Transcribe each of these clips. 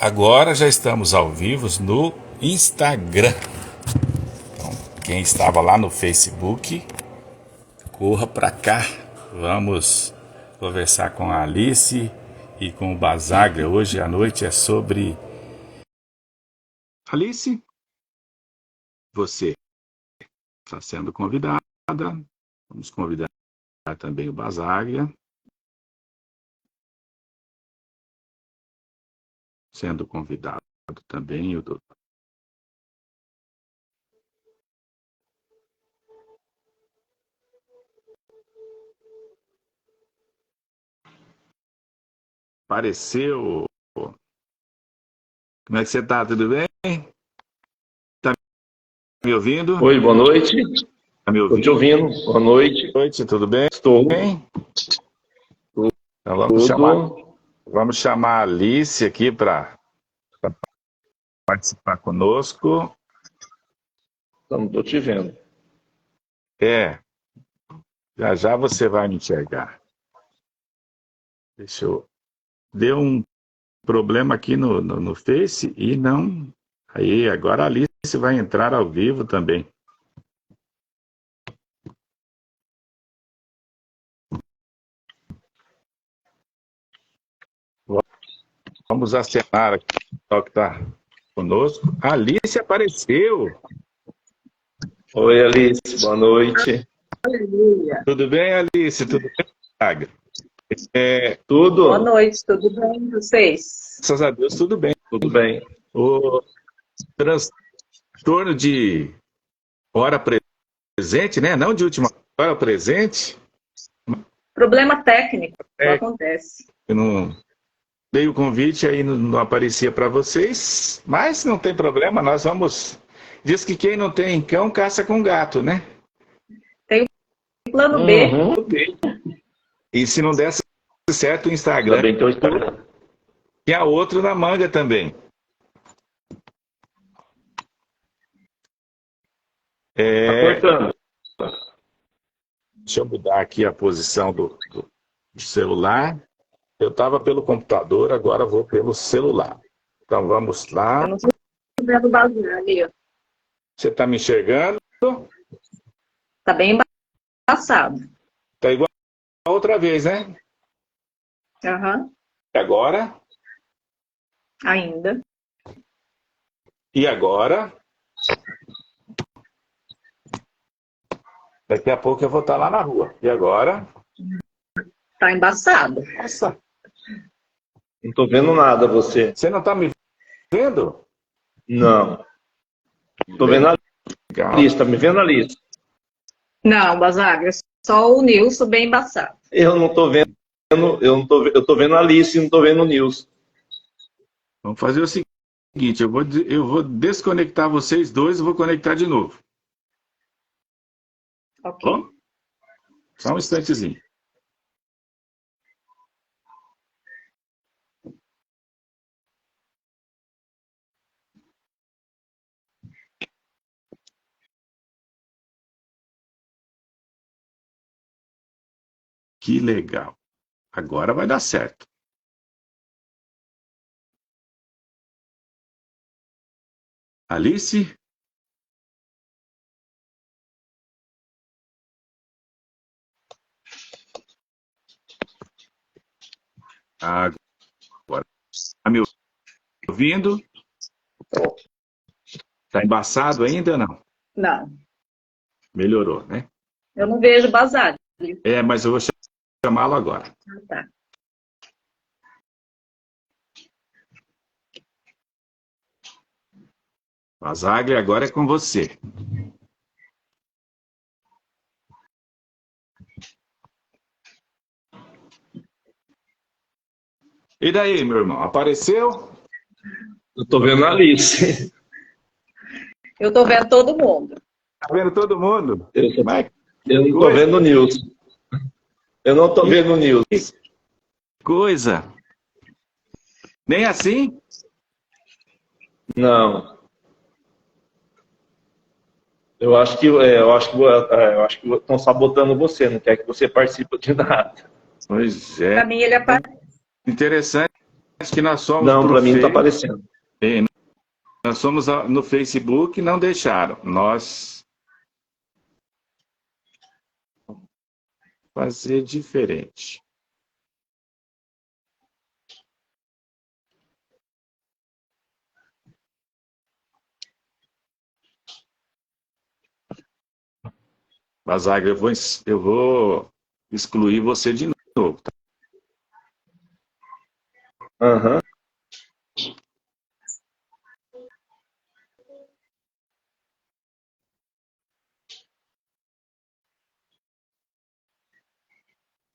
Agora já estamos ao vivo no Instagram. Então, quem estava lá no Facebook, corra para cá. Vamos conversar com a Alice e com o Basaglia. Hoje à noite é sobre... Alice, você está sendo convidada. Vamos convidar também o Basaglia. Sendo convidado também o doutor. Apareceu. Como é que você está? Tudo bem? Está me ouvindo? Oi, boa noite. Está me ouvindo? Estou te ouvindo. Boa noite. Boa noite, tudo bem? Estou. Bem? Então vamos chamar a Alice aqui para participar conosco. Então, não estou te vendo. Já você vai me enxergar. Deixa eu... Deu um problema aqui no Face e não... Aí, agora a Alice vai entrar ao vivo também. Vamos acenar aqui o que está conosco. A Alice apareceu. Oi, Alice. Boa noite. Aleluia. Tudo bem, Alice? Tudo bem, Thiago? Tudo? Boa noite, tudo bem vocês? Graças a Deus, tudo bem. Tudo bem. O transtorno de hora presente, né? Não de última hora presente. Problema técnico, acontece. Eu não dei o convite, aí não aparecia para vocês, mas não tem problema, nós vamos... Diz que quem não tem cão, caça com gato, né? Plano B. E se não desse certo o Instagram, Ainda bem que eu estou... tinha outro na manga também. Tá cortando. Deixa eu mudar aqui a posição do celular. Eu estava pelo computador, agora vou pelo celular. Então vamos lá. Eu não estou vendo o Basaglia ali, ó. Você está me enxergando? Tá bem embaçado. Está igual a outra vez, né? Aham. E agora? Ainda. E agora? Daqui a pouco eu vou estar lá na rua. E agora? Tá embaçado. Nossa, Não estou vendo nada, você. você não está me vendo? Não. Estou vendo a Legal. Alice. Está me vendo, Alice? Não, Basaglia, só o Nilson bem embaçado. Eu não estou vendo. Eu estou vendo a Alice e não estou vendo o Nilson. Vamos fazer o seguinte, eu vou desconectar vocês dois e vou conectar de novo. Ok. Bom? Só um instantezinho. Que legal. Agora vai dar certo. Alice? Agora. Está me ouvindo? Está embaçado ainda ou não? Não, Melhorou, né? eu não vejo Basaglia. Mas eu vou chamá-lo agora. Ah, tá. Basaglia, agora é com você. E daí, meu irmão? Apareceu? Eu estou vendo a Alice. Eu tô vendo todo mundo. Tá vendo todo mundo? Eu Mas não estou vendo o Nilson. Eu não estou vendo o Nilson. coisa. Nem assim? Não. Eu acho que estão sabotando você, não quer que você participe de nada. Pois Pra é. mim, ele aparece. Interessante que nós somos Não, para mim não está Face, aparecendo. nós somos no Facebook, não deixaram. Nós fazer diferente. Basagra, eu vou excluir você de novo. Tá? Aham.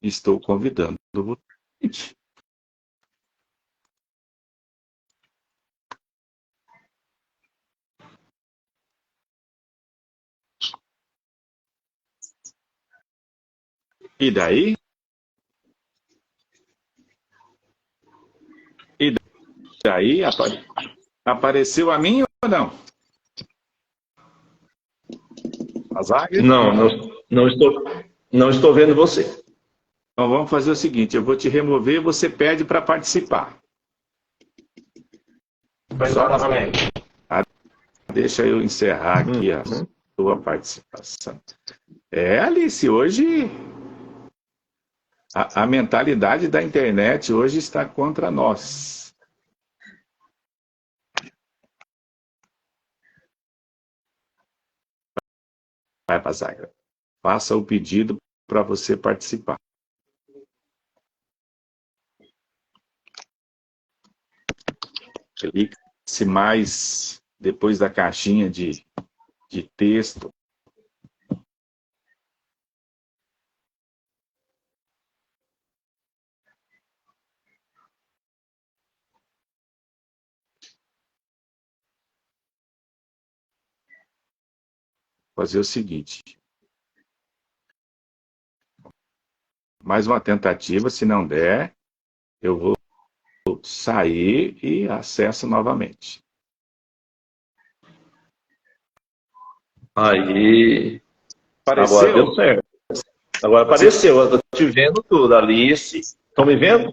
Estou convidando você. E daí? E daí apareceu a mim ou não? Basagra? Não estou vendo você. Então vamos fazer o seguinte, eu vou te remover e você pede para participar. Só novamente. Deixa eu encerrar aqui a sua participação. Alice, hoje a mentalidade da internet hoje está contra nós. Vai, Basagra. Faça o pedido para você participar. Clique-se mais depois da caixinha de texto. Fazer o seguinte. Mais uma tentativa, se não der, eu vou sair e acesso novamente. Aí. Apareceu? Agora deu certo. Agora apareceu. Eu estou te vendo tudo. Alice. Estão me vendo?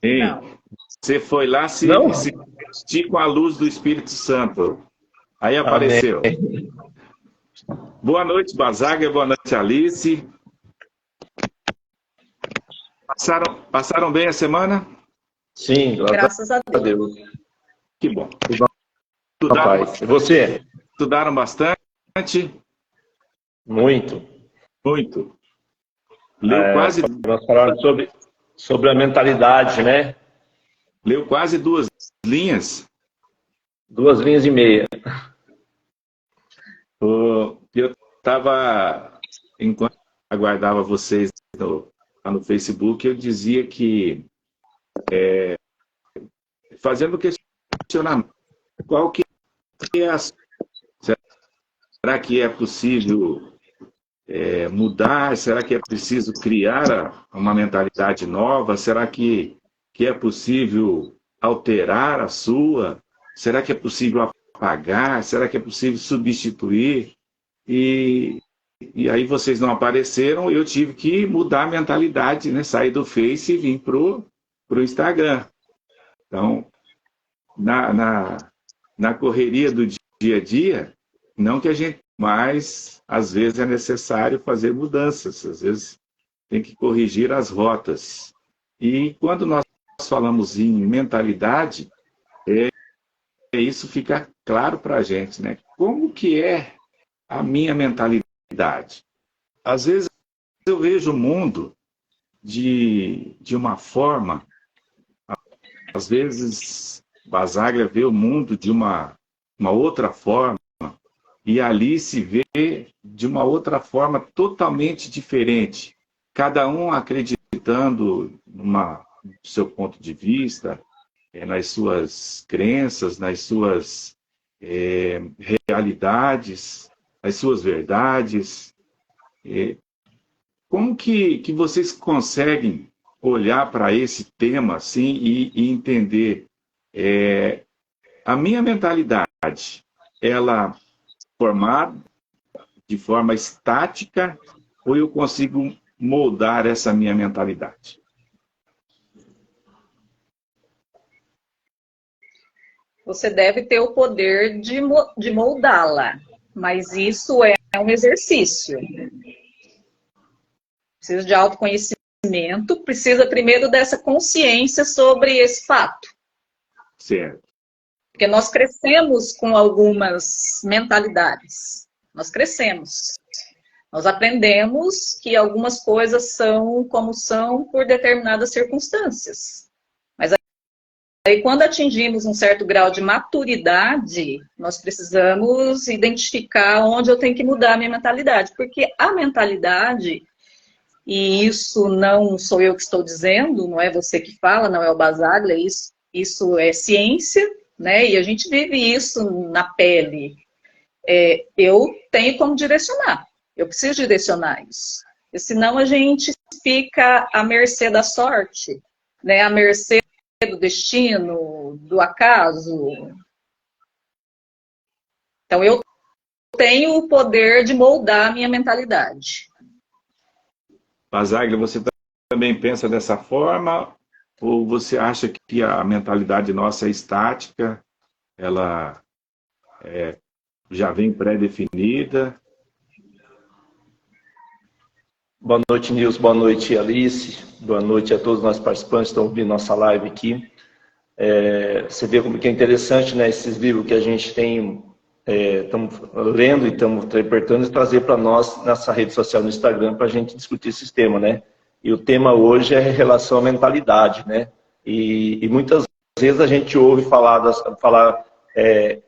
Sim. Não. Você foi lá se vestir com a luz do Espírito Santo. Aí apareceu. Amém. Boa noite, Basagra. Boa noite, Alice. Passaram bem a semana? Sim, Graças a Deus. Deus. Que bom. Rapaz, e você? Estudaram bastante? Muito. Muito. Leu quase... Nós falamos sobre a mentalidade, né? Leu quase 2 linhas. 2 linhas e meia. Eu estava, enquanto aguardava vocês lá no Facebook, eu dizia que, fazendo questionamento, qual que é a... Será que é possível mudar? Será que é preciso criar uma mentalidade nova? Será que é possível alterar a sua? Será que é possível apagar? Será que é possível substituir? E aí vocês não apareceram, eu tive que mudar a mentalidade, né? Sair do Face e vir pro Instagram. Então, na correria do dia a dia, não que a gente... Mas, às vezes, é necessário fazer mudanças. Às vezes, tem que corrigir as rotas. E quando nós falamos em mentalidade, isso fica claro para a gente, né? Como que é a minha mentalidade? Às vezes, eu vejo o mundo de uma forma... Às vezes, Basagra vê o mundo de uma outra forma, e Alice vê de uma outra forma totalmente diferente. Cada um acreditando no seu ponto de vista, nas suas crenças, nas suas realidades, nas suas verdades. Como que vocês conseguem olhar para esse tema assim e entender a minha mentalidade, ela formada de forma estática, ou eu consigo moldar essa minha mentalidade? você deve ter o poder de moldá-la. Mas isso é um exercício. Precisa de autoconhecimento, precisa primeiro dessa consciência sobre esse fato. Certo. Porque nós crescemos com algumas mentalidades. Nós crescemos. Nós aprendemos que algumas coisas são como são por determinadas circunstâncias. Mas aí, quando atingimos um certo grau de maturidade, nós precisamos identificar onde eu tenho que mudar a minha mentalidade. Porque a mentalidade, e isso não sou eu que estou dizendo, não é você que fala, não é o Basaglia, isso é ciência, né? E a gente vive isso na pele. Eu tenho como direcionar. Eu preciso direcionar isso. Porque senão a gente fica à mercê da sorte, né? À mercê do destino, do acaso. Então, eu tenho o poder de moldar a minha mentalidade. Basaglia, você também pensa dessa forma? Ou você acha que a mentalidade nossa é estática? Ela já vem pré-definida? Boa noite, Nilson. Boa noite, Alice. Boa noite a todos nós participantes que estão ouvindo nossa live aqui. Você vê como que é interessante, né, esses livros que a gente tem, estamos lendo e estamos interpretando e trazer para nós nessa rede social no Instagram para a gente discutir esses temas, né? E o tema hoje é relação à mentalidade, né? E muitas vezes a gente ouve falar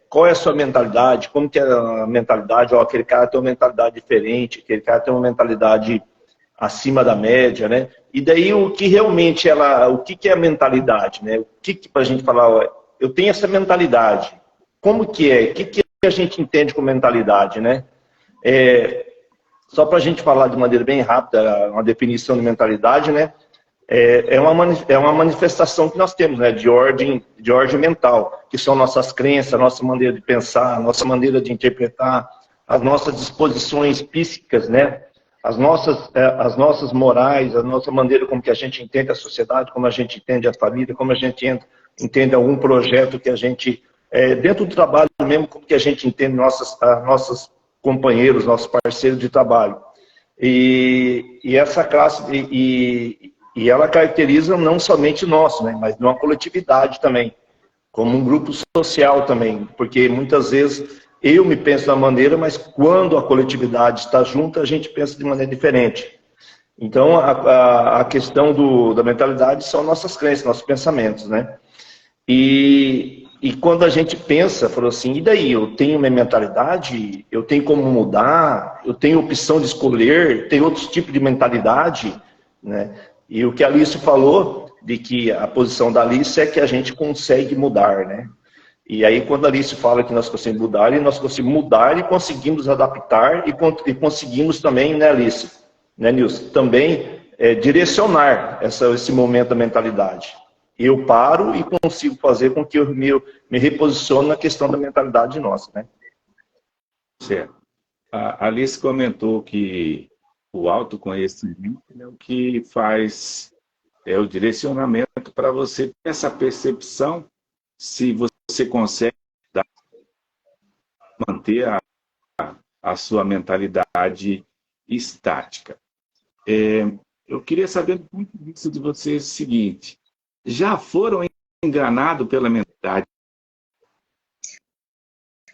qual é a sua mentalidade, como que é a mentalidade, aquele cara tem uma mentalidade diferente, aquele cara tem uma mentalidade acima da média, né? E daí o que realmente o que é a mentalidade, né? O que para a gente falar, eu tenho essa mentalidade, como que é? O que a gente entende com mentalidade, né? Só para a gente falar de maneira bem rápida, uma definição de mentalidade, né? É uma manifestação que nós temos, né? De ordem mental, que são nossas crenças, nossa maneira de pensar, nossa maneira de interpretar, as nossas disposições psíquicas, né? As nossas morais, a nossa maneira como que a gente entende a sociedade, como a gente entende a família, como a gente entende algum projeto que a gente, dentro do trabalho mesmo, como que a gente entende nossos companheiros, nossos parceiros de trabalho. E essa classe, e ela caracteriza não somente nós, né, mas uma coletividade também, como um grupo social também, porque muitas vezes eu me penso de uma maneira, mas quando a coletividade está junta, a gente pensa de maneira diferente. Então, a questão da mentalidade são nossas crenças, nossos pensamentos, né? E quando a gente pensa, falou assim, e daí? Eu tenho minha mentalidade? Eu tenho como mudar? Eu tenho opção de escolher? Tem outros tipos de mentalidade? Né? E o que a Alice falou, de que a posição da Alice é que a gente consegue mudar, né? E aí, quando a Alice fala que nós conseguimos mudar e conseguimos adaptar e conseguimos também, né, Alice? Né, Nilson? Também direcionar esse momento da mentalidade. Eu paro e consigo fazer com que eu me reposicione na questão da mentalidade nossa, né? Certo. A Alice comentou que o autoconhecimento é o que faz o direcionamento para você ter essa percepção se você consegue manter a sua mentalidade estática. Eu queria saber muito disso de vocês o seguinte: já foram enganados pela mentalidade?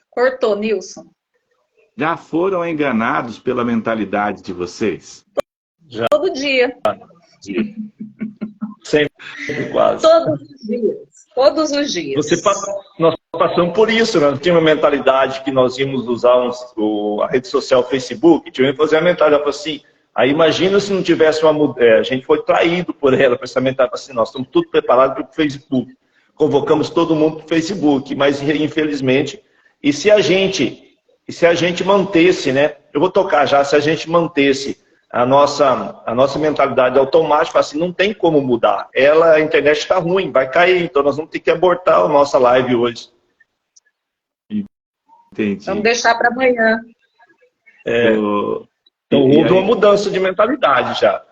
Cortou, Nilson. Já foram enganados pela mentalidade de vocês? Já. Todo dia. Sempre, quase. Todos os dias. Todos os dias. Nós passamos por isso, né? Tinha uma mentalidade que nós íamos usar a rede social Facebook, tivemos que fazer a mentalidade assim. Aí imagina se não tivesse uma mudança, a gente foi traído por ela, para essa mentalidade assim, nós estamos tudo preparados para o Facebook. Convocamos todo mundo para o Facebook, mas infelizmente, e se a gente mantesse, né? Eu vou tocar já, se a gente mantesse a nossa mentalidade automática, assim, não tem como mudar. A internet está ruim, vai cair, então nós vamos ter que abortar a nossa live hoje. Entendi. Vamos deixar para amanhã. Então houve uma mudança de mentalidade já.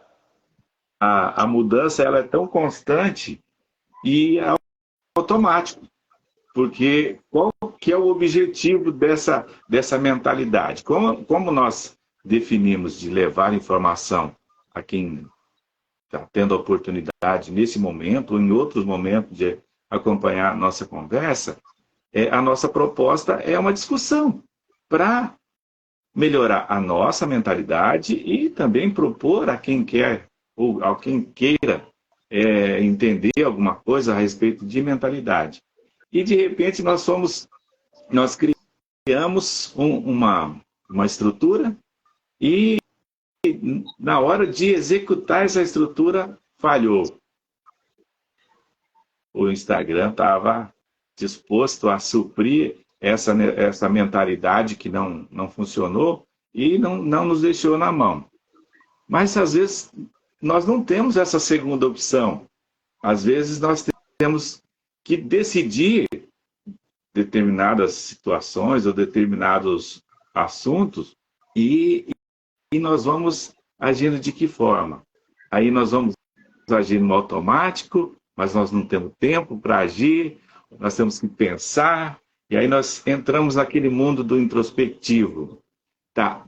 A mudança ela é tão constante e é automático. Porque qual que é o objetivo dessa mentalidade? Como nós definimos de levar informação a quem está tendo a oportunidade nesse momento ou em outros momentos de acompanhar a nossa conversa, a nossa proposta é uma discussão para melhorar a nossa mentalidade e também propor a quem quer ou a quem queira entender alguma coisa a respeito de mentalidade. E de repente nós criamos uma estrutura e na hora de executar essa estrutura falhou. O Instagram estava disposto a suprir essa mentalidade que não funcionou e não nos deixou na mão. Mas, às vezes, nós não temos essa segunda opção. Às vezes, nós temos que decidir determinadas situações ou determinados assuntos e nós vamos agindo de que forma? Aí nós vamos agir no automático, mas nós não temos tempo para agir, nós temos que pensar, e aí nós entramos naquele mundo do introspectivo. Tá?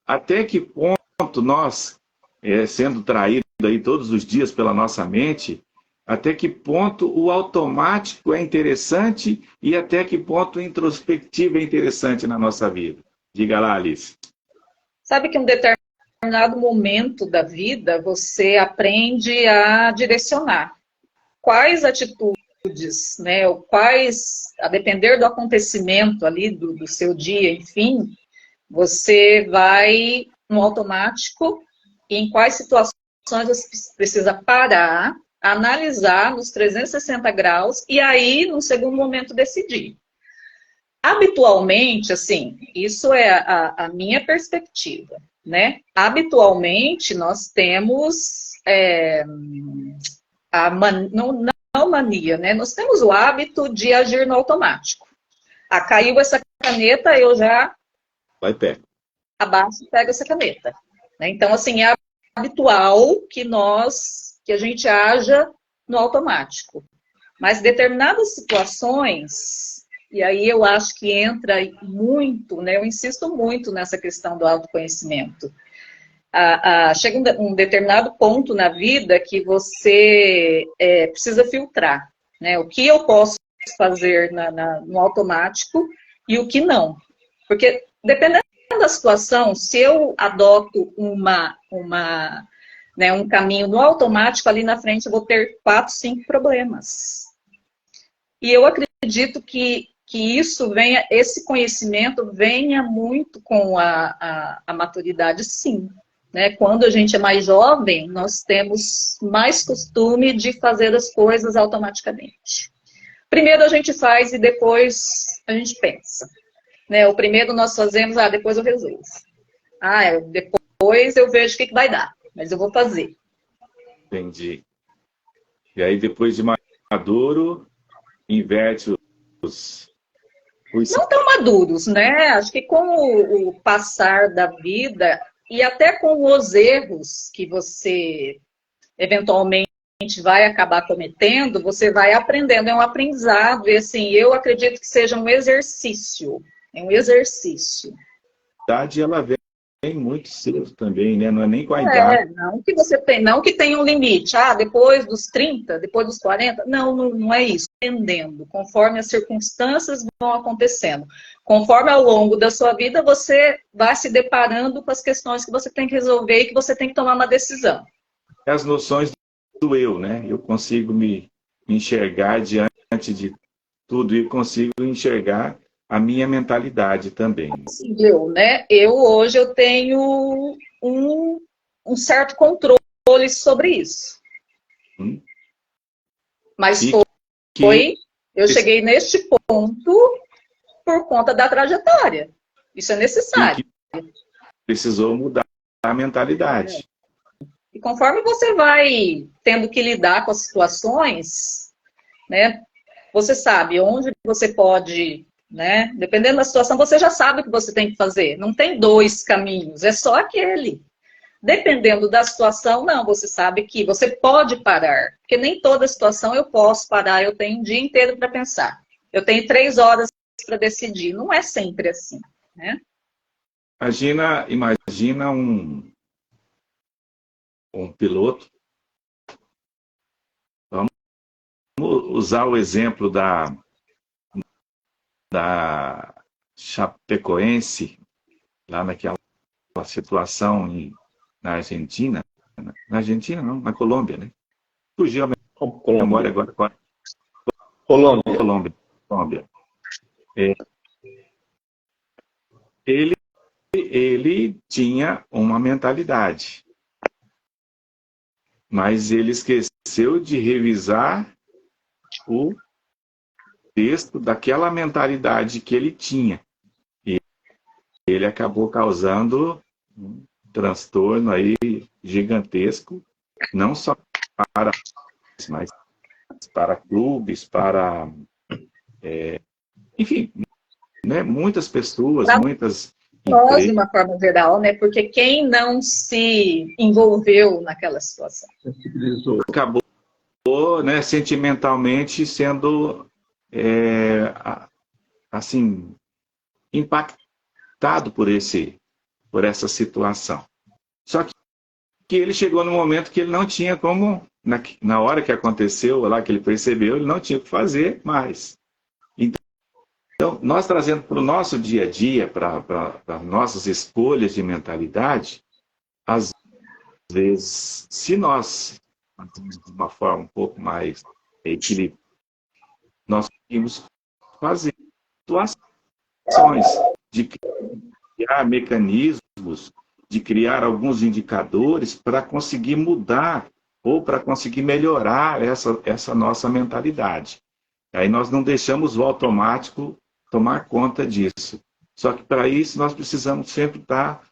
Até que ponto nós, sendo traídos aí todos os dias pela nossa mente, até que ponto o automático é interessante e até que ponto o introspectivo é interessante na nossa vida? Diga lá, Alice. Sabe que em um determinado momento da vida você aprende a direcionar quais atitudes, né, ou quais, a depender do acontecimento ali do seu dia, enfim, você vai no automático e em quais situações você precisa parar, analisar nos 360 graus e aí, num segundo momento, decidir. Habitualmente, assim, isso é a minha perspectiva, né? Habitualmente, nós temos não mania, né? Nós temos o hábito de agir no automático. Caiu essa caneta, eu já vai pé. Abaixo e pego essa caneta. Né? Então, assim, é habitual que a gente haja no automático. Mas determinadas situações, e aí eu acho que entra muito, né? Eu insisto muito nessa questão do autoconhecimento. Chega um determinado ponto na vida que você precisa filtrar, né? O que eu posso fazer no automático e o que não. Porque dependendo da situação, se eu adoto um caminho no automático, ali na frente eu vou ter 4, 5 problemas. E eu acredito que esse conhecimento venha muito com a maturidade, sim. Né? Quando a gente é mais jovem, nós temos mais costume de fazer as coisas automaticamente. Primeiro a gente faz e depois a gente pensa. Né? O primeiro nós fazemos, depois eu resolvo. Depois eu vejo o que vai dar, mas eu vou fazer. Entendi. E aí depois de maduro, inverte os... Não tão maduros, né? Acho que com o passar da vida e até com os erros que você eventualmente vai acabar cometendo, você vai aprendendo. É um aprendizado e assim, eu acredito que seja um exercício. É um exercício. A idade, ela vem muito cedo também, né? Não é nem com a idade. Não que tenha um limite. Depois dos 30, depois dos 40. Não é isso. Entendendo, conforme as circunstâncias vão acontecendo. Conforme ao longo da sua vida, você vai se deparando com as questões que você tem que resolver e que você tem que tomar uma decisão. As noções do eu, né? Eu consigo me enxergar diante de tudo e consigo enxergar a minha mentalidade também. Sim, né? Hoje eu tenho um certo controle sobre isso. Mas eu cheguei neste ponto por conta da trajetória. Isso é necessário. Precisou mudar a mentalidade. E conforme você vai tendo que lidar com as situações, né? Você sabe onde você pode... Né? Dependendo da situação, você já sabe o que você tem que fazer. Não tem 2 caminhos, é só aquele. Dependendo da situação, não, você sabe que você pode parar. Porque nem toda situação eu posso parar, eu tenho um dia inteiro para pensar. Eu tenho 3 horas para decidir. Não é sempre assim, né? Imagina um piloto. Vamos usar o exemplo da Chapecoense, lá naquela situação na Argentina. Na Argentina, não, na Colômbia, né? Fugiu a memória agora. Colômbia. Colômbia. Ele tinha uma mentalidade, mas ele esqueceu de revisar o texto daquela mentalidade que ele tinha. E ele acabou causando um transtorno aí gigantesco, não só para, mas para clubes, para, enfim, né, muitas pessoas, muitas nós, de uma forma geral, né? Porque quem não se envolveu naquela situação? Acabou, né, sentimentalmente sendo, assim, impactado por essa situação. Só que ele chegou no momento que ele não tinha como, na hora que aconteceu, lá que ele percebeu, ele não tinha o que fazer mais. Então, nós trazendo para o nosso dia a dia, para nossas escolhas de mentalidade, às vezes, se nós, de uma forma um pouco mais equilibrada, nós conseguimos fazer situações de criar mecanismos, de criar alguns indicadores para conseguir mudar ou para conseguir melhorar essa nossa mentalidade. Aí nós não deixamos o automático tomar conta disso. Só que para isso nós precisamos sempre estar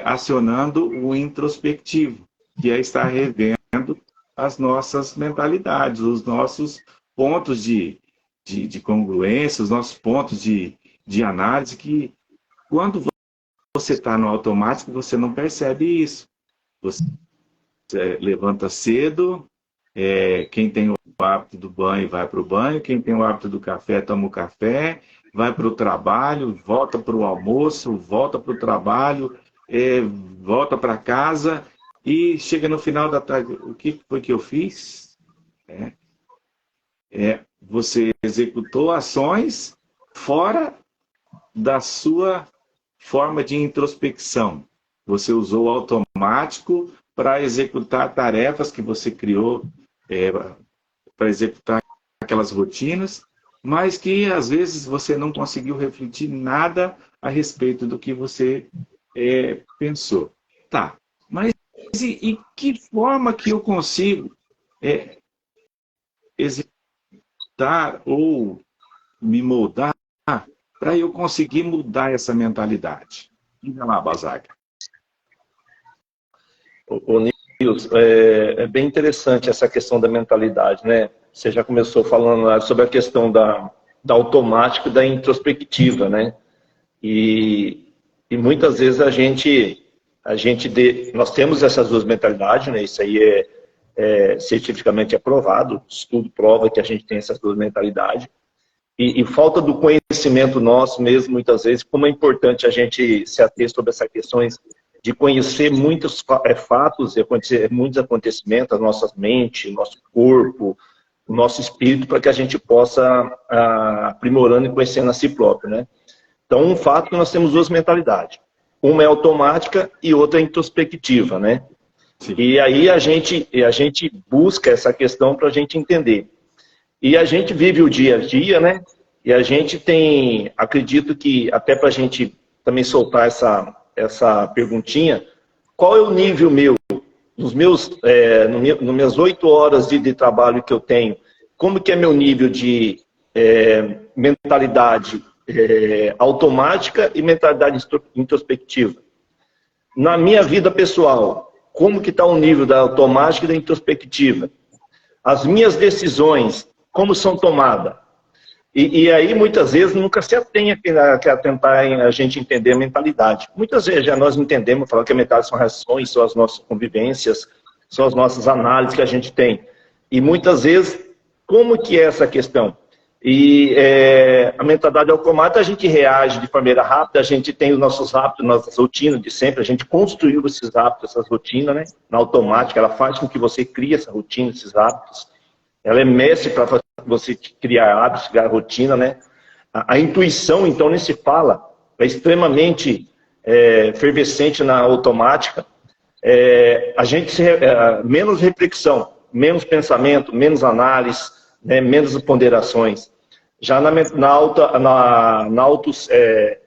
acionando o introspectivo, que é estar revendo as nossas mentalidades, os nossos pontos de congruência, os nossos pontos de análise, que quando você está no automático, você não percebe isso. Você levanta cedo, quem tem o hábito do banho vai para o banho, quem tem o hábito do café toma o café, vai para o trabalho, volta para o almoço, volta para o trabalho, volta para casa e chega no final da tarde. O que foi que eu fiz? Você executou ações fora da sua forma de introspecção. Você usou o automático para executar tarefas que você criou, para executar aquelas rotinas, mas que às vezes você não conseguiu refletir nada a respeito do que você pensou. Tá, mas e que forma que eu consigo executar ou me moldar para eu conseguir mudar essa mentalidade? Diga lá, Basaga. Ô, Nils, é bem interessante essa questão da mentalidade, né? Você já começou falando sobre a questão da automática e da introspectiva, né? E muitas vezes nós temos essas duas mentalidades, né? Isso aí cientificamente aprovado, o estudo prova que a gente tem essas duas mentalidades. E falta do conhecimento nosso mesmo, muitas vezes, como é importante a gente se ater sobre essas questões de conhecer muitos fatos e muitos acontecimentos, as nossas mentes, nosso corpo, o nosso espírito, para que a gente possa aprimorando e conhecendo a si próprio, né? Então, um fato é que nós temos duas mentalidades. Uma é automática e outra é introspectiva, né? Sim. E aí a gente busca essa questão para a gente entender. E a gente vive o dia a dia, né? E a gente tem, acredito que, até para a gente também soltar essa perguntinha, qual é o nível meu, nas minhas 8 horas de trabalho que eu tenho, como que é meu nível de mentalidade automática e mentalidade introspectiva? Na minha vida pessoal, como que está o nível da automática e da introspectiva? As minhas decisões, como são tomadas? E aí, muitas vezes, nunca se atém a tentar a gente entender a mentalidade. Muitas vezes já nós entendemos, falando que a mentalidade são reações, são as nossas convivências, são as nossas análises que a gente tem. E muitas vezes, como que é essa questão? E a mentalidade automática, a gente reage de maneira rápida, a gente tem os nossos hábitos, nossas rotinas de sempre, a gente construiu esses hábitos, essas rotinas, né? Na automática, ela faz com que você crie essa rotina, esses hábitos. Ela é mestre para você criar hábitos, criar rotina, né? A intuição, então, nem se fala, é extremamente efervescente na automática. A gente menos reflexão, menos pensamento, menos análise, né? Menos ponderações. Já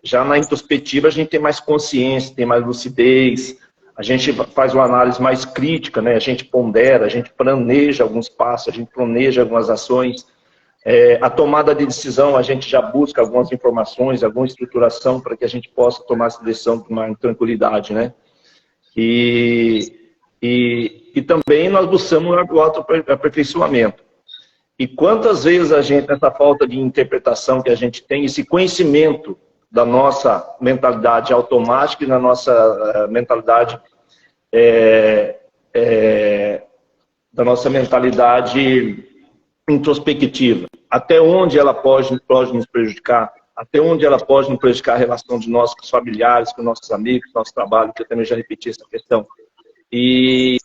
já na introspectiva a gente tem mais consciência, tem mais lucidez, a gente faz uma análise mais crítica, né? A gente pondera, a gente planeja alguns passos, a gente planeja algumas ações. A tomada de decisão, a gente já busca algumas informações, alguma estruturação para que a gente possa tomar essa decisão com mais tranquilidade, né? E também nós buscamos o autoaperfeiçoamento. E quantas vezes a gente, essa falta de interpretação que a gente tem, esse conhecimento da nossa mentalidade automática e da nossa mentalidade introspectiva. Até onde ela pode nos prejudicar, até onde ela pode nos prejudicar a relação de nós com os familiares, com nossos amigos, com o nosso trabalho, que eu também já repeti essa questão. E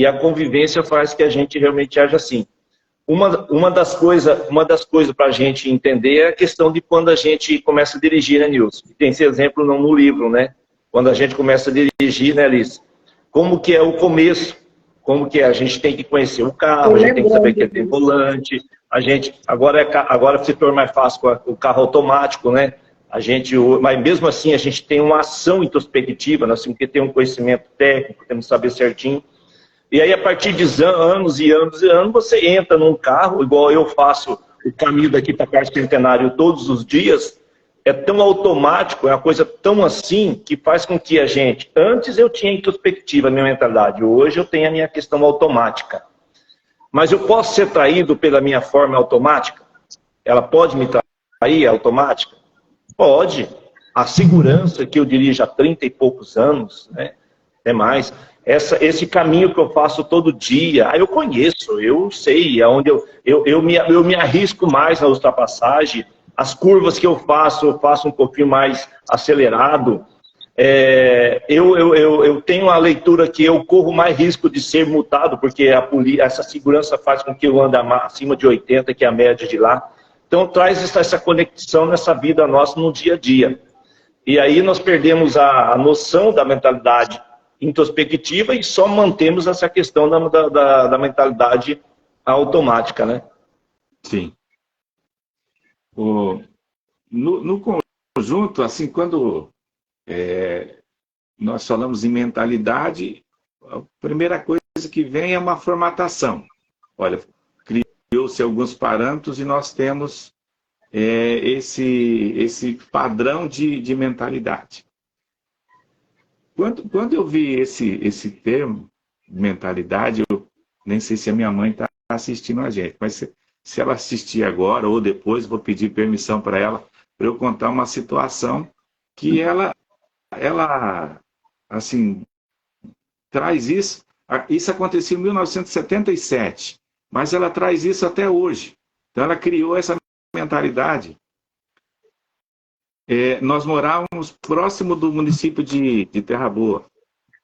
a convivência faz que a gente realmente age assim. Uma das coisas para a gente entender é a questão de quando a gente começa a dirigir, né, Nilson? Tem esse exemplo no livro, né? Quando a gente começa a dirigir, né, Alice? Como que é o começo? Como que é? A gente tem que conhecer o carro, a gente tem que saber que tem volante. Agora se torna mais fácil com o carro automático, né? Mas mesmo assim a gente tem uma ação introspectiva, nós temos que ter um conhecimento técnico, temos que saber certinho. E aí, a partir de anos e anos e anos, você entra num carro, igual eu faço o caminho daqui para Parque Centenário todos os dias, é tão automático, é uma coisa tão assim, que faz com que a gente... Antes eu tinha introspectiva, a minha mentalidade, hoje eu tenho a minha questão automática. Mas eu posso ser traído pela minha forma automática? Ela pode me trair automática? Pode. A segurança que eu dirijo há 30 e poucos anos, né? É mais... Esse caminho que eu faço todo dia, eu conheço, eu sei, aonde eu me arrisco mais na ultrapassagem, as curvas que eu faço um pouquinho mais acelerado. Eu tenho a leitura que eu corro mais risco de ser multado, porque essa segurança faz com que eu ande acima de 80, que é a média de lá. Então traz essa conexão nessa vida nossa no dia a dia. E aí nós perdemos a noção da mentalidade introspectiva e só mantemos essa questão da mentalidade automática, né? Sim. No conjunto, assim, quando nós falamos em mentalidade, a primeira coisa que vem é uma formatação. Olha, criou-se alguns parâmetros e nós temos esse padrão de mentalidade. Quando eu vi esse termo, mentalidade, eu nem sei se a minha mãe está assistindo a gente, mas se ela assistir agora ou depois, vou pedir permissão para ela, para eu contar uma situação que ela assim, traz isso. Isso aconteceu em 1977, mas ela traz isso até hoje. Então ela criou essa mentalidade. Nós morávamos próximo do município de Terra Boa,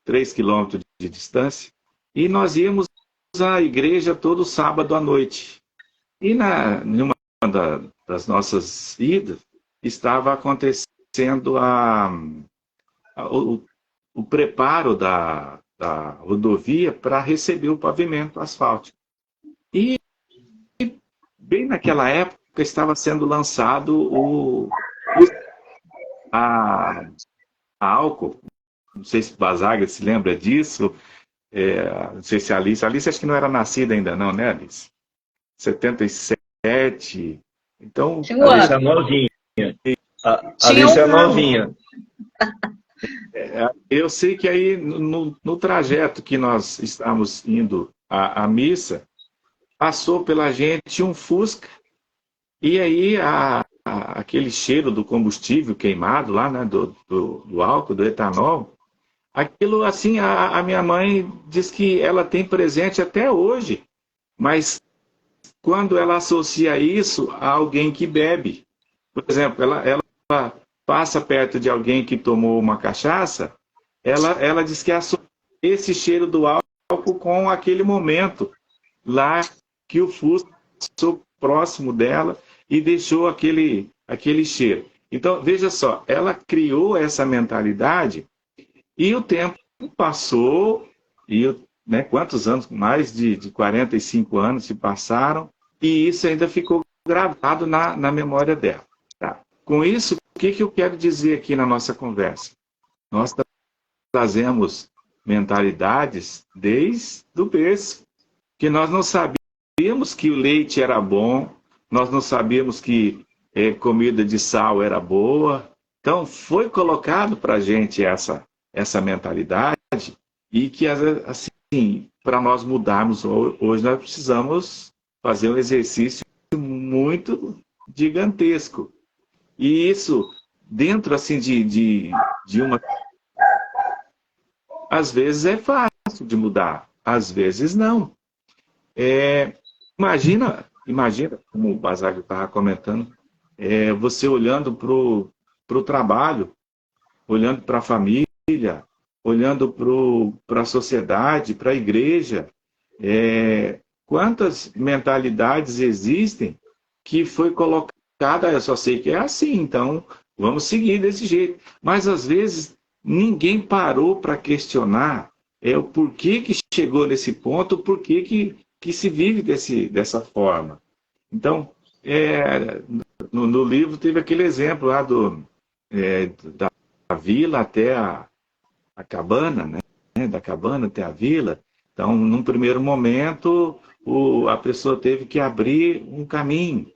3 quilômetros de distância, e nós íamos à igreja todo sábado à noite. E numa das nossas idas, estava acontecendo o preparo da rodovia para receber o pavimento asfáltico. E bem naquela época estava sendo lançado a álcool, não sei se o Basaga se lembra disso, não sei se a Alice acho que não era nascida ainda não, né, Alice? 77, então... A Alice é novinha. A Alice é novinha. Eu sei que aí no trajeto que nós estávamos indo à missa, passou pela gente um Fusca, e aí aquele cheiro do combustível queimado lá, né, do álcool, do etanol, aquilo assim, a minha mãe diz que ela tem presente até hoje, Mas quando ela associa isso a alguém que bebe, por exemplo, ela passa perto de alguém que tomou uma cachaça, ela diz que associa esse cheiro do álcool com aquele momento lá que o Fusca passou próximo dela e deixou aquele cheiro. Então, veja só, ela criou essa mentalidade e o tempo passou, e né, quantos anos? Mais de 45 anos se passaram, e isso ainda ficou gravado na memória dela. Tá? Com isso, o que eu quero dizer aqui na nossa conversa? Nós trazemos mentalidades desde o berço, que nós não sabíamos que o leite era bom, nós não sabíamos que comida de sal era boa. Então, foi colocado para a gente essa mentalidade e que, assim, para nós mudarmos hoje, nós precisamos fazer um exercício muito gigantesco. E isso, dentro assim, de uma... Às vezes é fácil de mudar, às vezes não. Imagina, como o Basaglia estava comentando, você olhando para o trabalho, olhando para a família, olhando para a sociedade, para a igreja. Quantas mentalidades existem que foi colocada, eu só sei que é assim, então vamos seguir desse jeito. Mas às vezes ninguém parou para questionar o porquê que chegou nesse ponto, o porquê que se vive dessa forma. Então, no livro teve aquele exemplo lá da vila até a cabana, né? Da cabana até a vila. Então, num primeiro momento, a pessoa teve que abrir um caminho.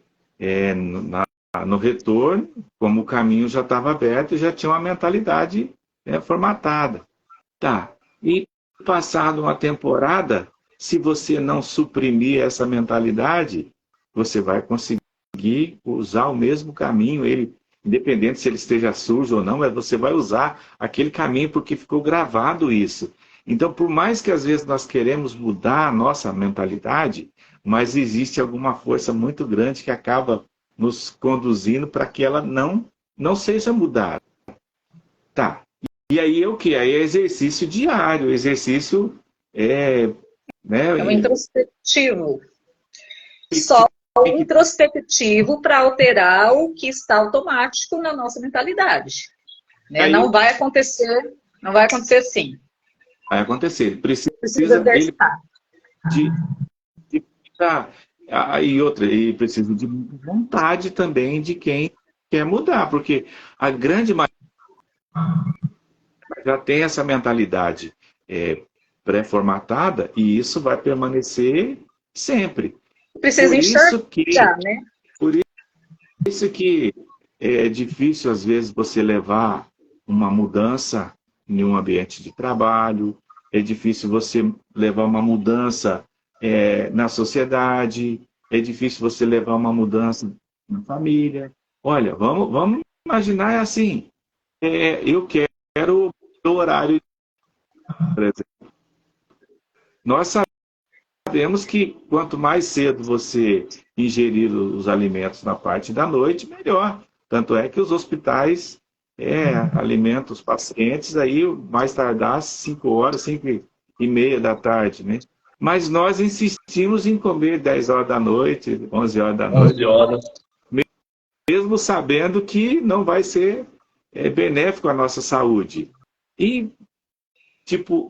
No retorno, como o caminho já estava aberto, já tinha uma mentalidade formatada. Tá. E passado uma temporada, se você não suprimir essa mentalidade, você vai conseguir usar o mesmo caminho, independente se ele esteja sujo ou não, você vai usar aquele caminho porque ficou gravado isso. Então, por mais que às vezes nós queremos mudar a nossa mentalidade, mas existe alguma força muito grande que acaba nos conduzindo para que ela não seja mudada. Tá. E aí é o quê? Aí é exercício diário, exercício... né? É um introspectivo. Só o introspectivo para alterar o que está automático na nossa mentalidade. Né? Não vai acontecer assim. Vai acontecer. Precisa exercitar. E precisa de vontade também de quem quer mudar, porque a grande maioria já tem essa mentalidade pré-formatada e isso vai permanecer sempre. Precisa enxergar, né? Por isso que é difícil, às vezes, você levar uma mudança em um ambiente de trabalho, é difícil você levar uma mudança na sociedade, é difícil você levar uma mudança na família. Olha, vamos imaginar assim, eu quero o horário, por exemplo. Nós sabemos que quanto mais cedo você ingerir os alimentos na parte da noite, melhor. Tanto é que os hospitais alimentam os pacientes aí mais tardar 5 horas, 5h30 da tarde, né? Mas nós insistimos em comer 10 horas da noite, 11 horas da noite. 11 horas. Mesmo sabendo que não vai ser benéfico à nossa saúde. E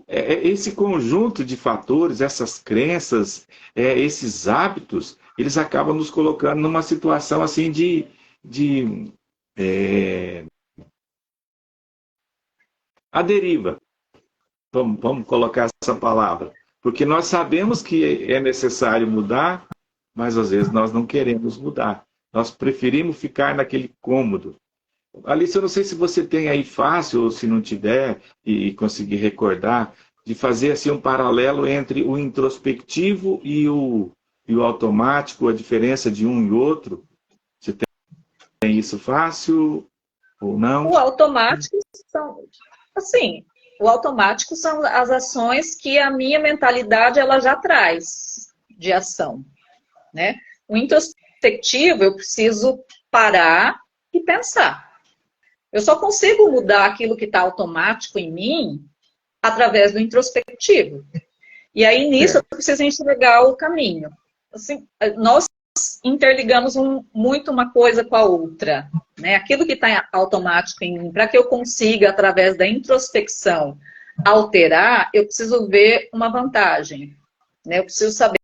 esse conjunto de fatores, essas crenças, esses hábitos, eles acabam nos colocando numa situação assim a deriva. Vamos colocar essa palavra. Porque nós sabemos que é necessário mudar, mas às vezes nós não queremos mudar. Nós preferimos ficar naquele cômodo. Alice, eu não sei se você tem aí fácil, ou se não tiver, e conseguir recordar, de fazer assim, um paralelo entre o introspectivo e o automático, a diferença de um e outro. Você tem isso fácil ou não? O automático são as ações que a minha mentalidade ela já traz. de ação, né? O introspectivo, eu preciso parar e pensar. Eu só consigo mudar aquilo que está automático em mim através do introspectivo. E aí, nisso, eu preciso enxergar o caminho. Assim, nós interligamos muito uma coisa com a outra, né? Aquilo que está automático em mim, para que eu consiga, através da introspecção, alterar, eu preciso ver uma vantagem, né? Eu preciso saber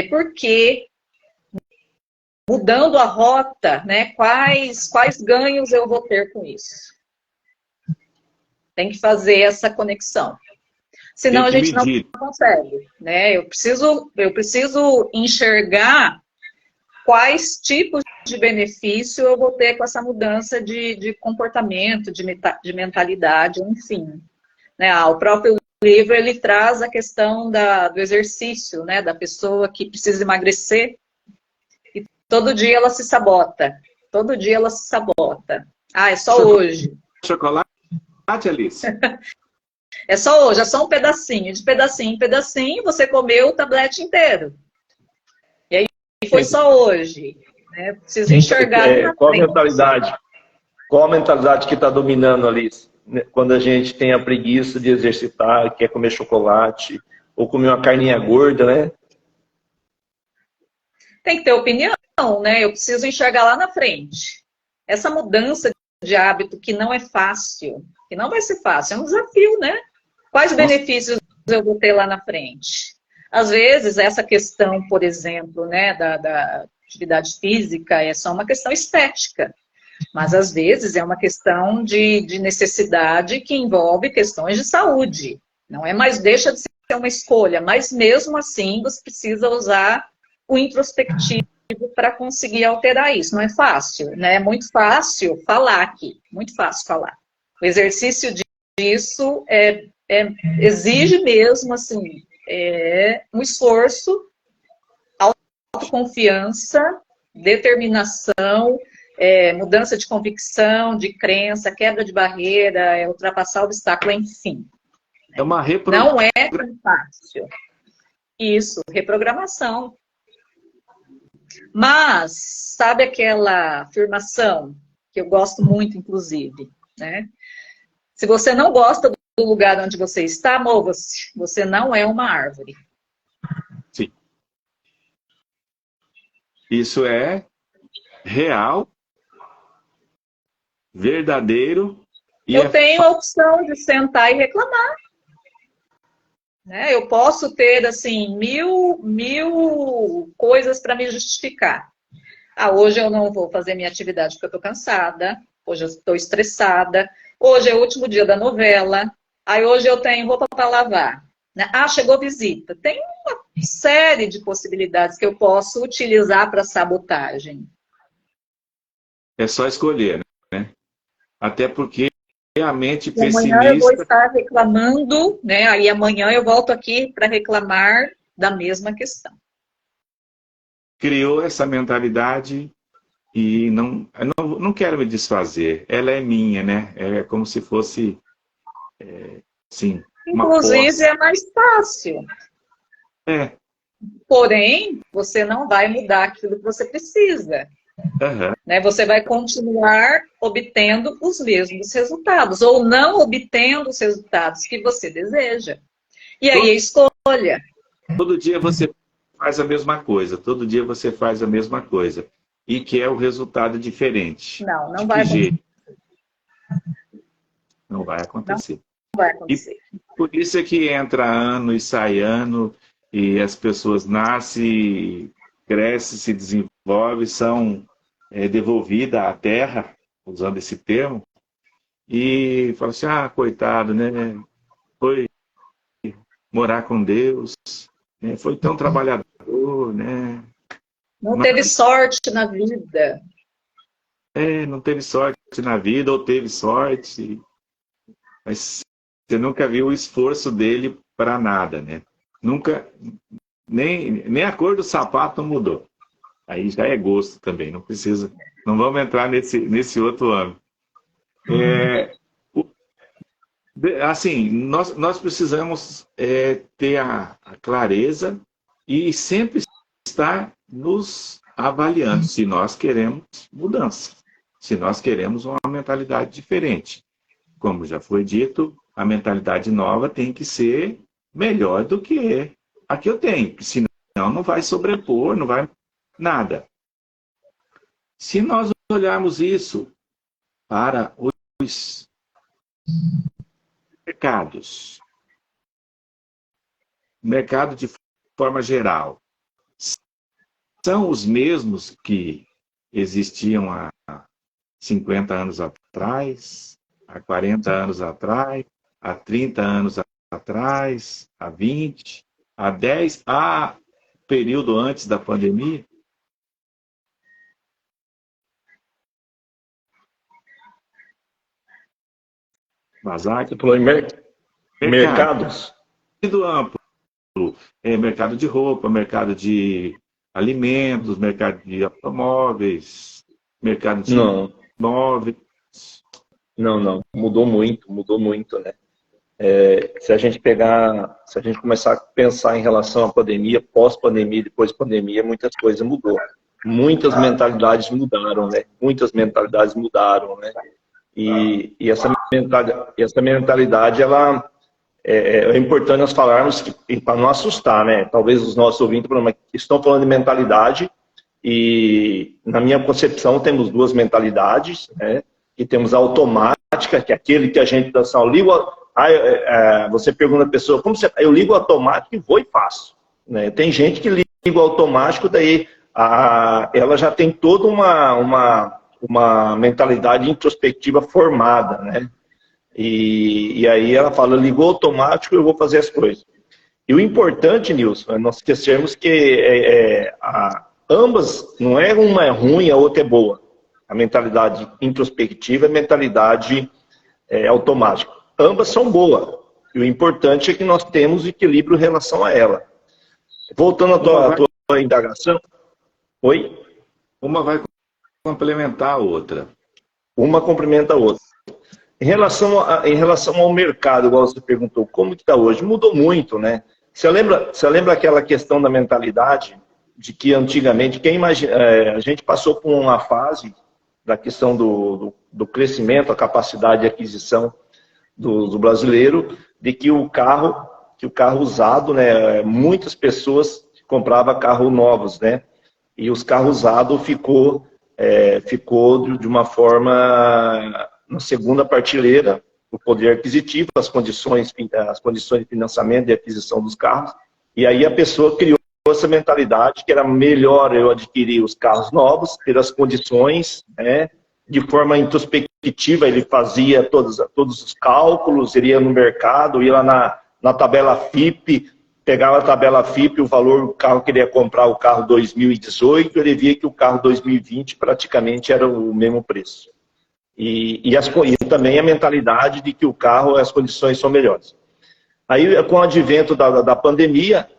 por que, mudando a rota, né? Quais ganhos eu vou ter com isso. Tem que fazer essa conexão. Senão a gente não consegue, né? Eu preciso enxergar quais tipos de benefício eu vou ter com essa mudança de comportamento, de mentalidade, enfim. Né? O próprio livro, ele traz a questão do exercício, né? Da pessoa que precisa emagrecer e todo dia ela se sabota. Todo dia ela se sabota. Ah, é só hoje. Chocolate, Alice? É só hoje, é só um pedacinho. De pedacinho em pedacinho, você comeu o tablete inteiro. E aí foi só hoje. Né? Preciso enxergar. Qual a mentalidade que está dominando, Alice? Quando a gente tem a preguiça de exercitar, quer comer chocolate, ou comer uma carninha gorda, né? Tem que ter opinião, né? Eu preciso enxergar lá na frente. Essa mudança de hábito que não é fácil, que não vai ser fácil, é um desafio, né? Quais benefícios eu vou ter lá na frente? Às vezes, essa questão, por exemplo, né, da atividade física é só uma questão estética. Mas, às vezes, é uma questão de necessidade que envolve questões de saúde. Não é mais, deixa de ser uma escolha, mas mesmo assim você precisa usar o introspectivo para conseguir alterar isso. Não é fácil, né? É muito fácil falar aqui, muito fácil falar. O exercício disso exige mesmo, assim, um esforço, autoconfiança, determinação, mudança de convicção, de crença, quebra de barreira, ultrapassar obstáculo, enfim. É uma Não é tão fácil. Isso, reprogramação. Mas, sabe aquela afirmação, que eu gosto muito, inclusive, né? Se você não gosta do lugar onde você está, mova-se. Você não é uma árvore. Sim. Isso é real, verdadeiro. Eu tenho a opção de sentar e reclamar. Né? Eu posso ter, assim, mil coisas para me justificar. Hoje eu não vou fazer minha atividade porque eu estou cansada. Hoje eu estou estressada. Hoje é o último dia da novela. Aí hoje eu tenho roupa para lavar. Né? Chegou visita. Tem uma série de possibilidades que eu posso utilizar para sabotagem. É só escolher, né? Até porque a mente pessimista... Amanhã eu vou estar reclamando, né? Aí amanhã eu volto aqui para reclamar da mesma questão. Criou essa mentalidade e não quero me desfazer. Ela é minha, né? É como se fosse, sim, inclusive é mais fácil. Porém, você não vai mudar aquilo que você precisa. Uhum. Né? Você vai continuar obtendo os mesmos resultados, ou não obtendo os resultados que você deseja. E aí a escolha. Todo dia você faz a mesma coisa, todo dia você faz a mesma coisa. E quer o resultado diferente. Não vai acontecer. Não vai acontecer. Não vai acontecer. E por isso é que entra ano e sai ano, e as pessoas nascem, crescem, se desenvolvem, são devolvidas à terra, usando esse termo, e falam assim, coitado, né? Foi morar com Deus, né? Foi tão trabalhador, né? Não teve sorte na vida. Não teve sorte na vida, ou teve sorte, mas você nunca viu o esforço dele para nada, né? Nunca, nem a cor do sapato mudou. Aí já é gosto também, não precisa, não vamos entrar nesse outro âmbito. Assim, nós precisamos ter a clareza e sempre estar nos avaliando se nós queremos mudança, se nós queremos uma mentalidade diferente. Como já foi dito, a mentalidade nova tem que ser melhor do que a que eu tenho, senão não vai sobrepor, não vai nada. Se nós olharmos isso para os mercados, mercado de forma geral, são os mesmos que existiam há 50 anos atrás, há 40 anos atrás, há 30 anos atrás, há 20, há 10, há período antes da pandemia? Vazar, Você falou em mercados? Amplo. Mercado de roupa, mercado de alimentos, mercado de automóveis, mercado de imóveis. Não. Mudou muito, né? Se a gente começar a pensar em relação à pandemia, pós-pandemia, depois da pandemia, muitas coisas mudou. Muitas mentalidades mudaram, né? E essa mentalidade, ela é importante nós falarmos, para não assustar, né? Talvez os nossos ouvintes estão falando de mentalidade, e na minha concepção temos duas mentalidades, né? E temos a automática, que é aquele que a gente dá assim, você pergunta a pessoa, como você... Eu ligo o automático e vou e faço, né? Tem gente que liga o automático, daí ela já tem toda uma mentalidade introspectiva formada, né? E aí ela fala, ligou automático, eu vou fazer as coisas. E o importante, Nilson, é nós esquecermos que ambas, não é uma é ruim, a outra é boa. A mentalidade introspectiva e a mentalidade automática. Ambas são boas. E o importante é que nós temos equilíbrio em relação a ela. Voltando à tua indagação. Oi? Uma vai complementar a outra. Uma complementa a outra. Em relação ao mercado, igual você perguntou, como que está hoje? Mudou muito, né? Você lembra aquela questão da mentalidade de que antigamente, a gente passou por uma fase da questão do crescimento, a capacidade de aquisição do brasileiro, de que o carro usado, né? Muitas pessoas compravam carros novos, né? E os carros usados ficou de uma forma na segunda prateleira, o poder aquisitivo, as condições de financiamento e aquisição dos carros, e aí a pessoa criou essa mentalidade que era melhor eu adquirir os carros novos, ter as condições, né, de forma introspectiva, ele fazia todos os cálculos, ele ia no mercado, ia lá na tabela FIPE, pegava a tabela FIPE, o valor do carro que ele ia comprar, o carro 2018, ele via que o carro 2020 praticamente era o mesmo preço. E também a mentalidade de que o carro, as condições são melhores. Aí, com o advento da pandemia,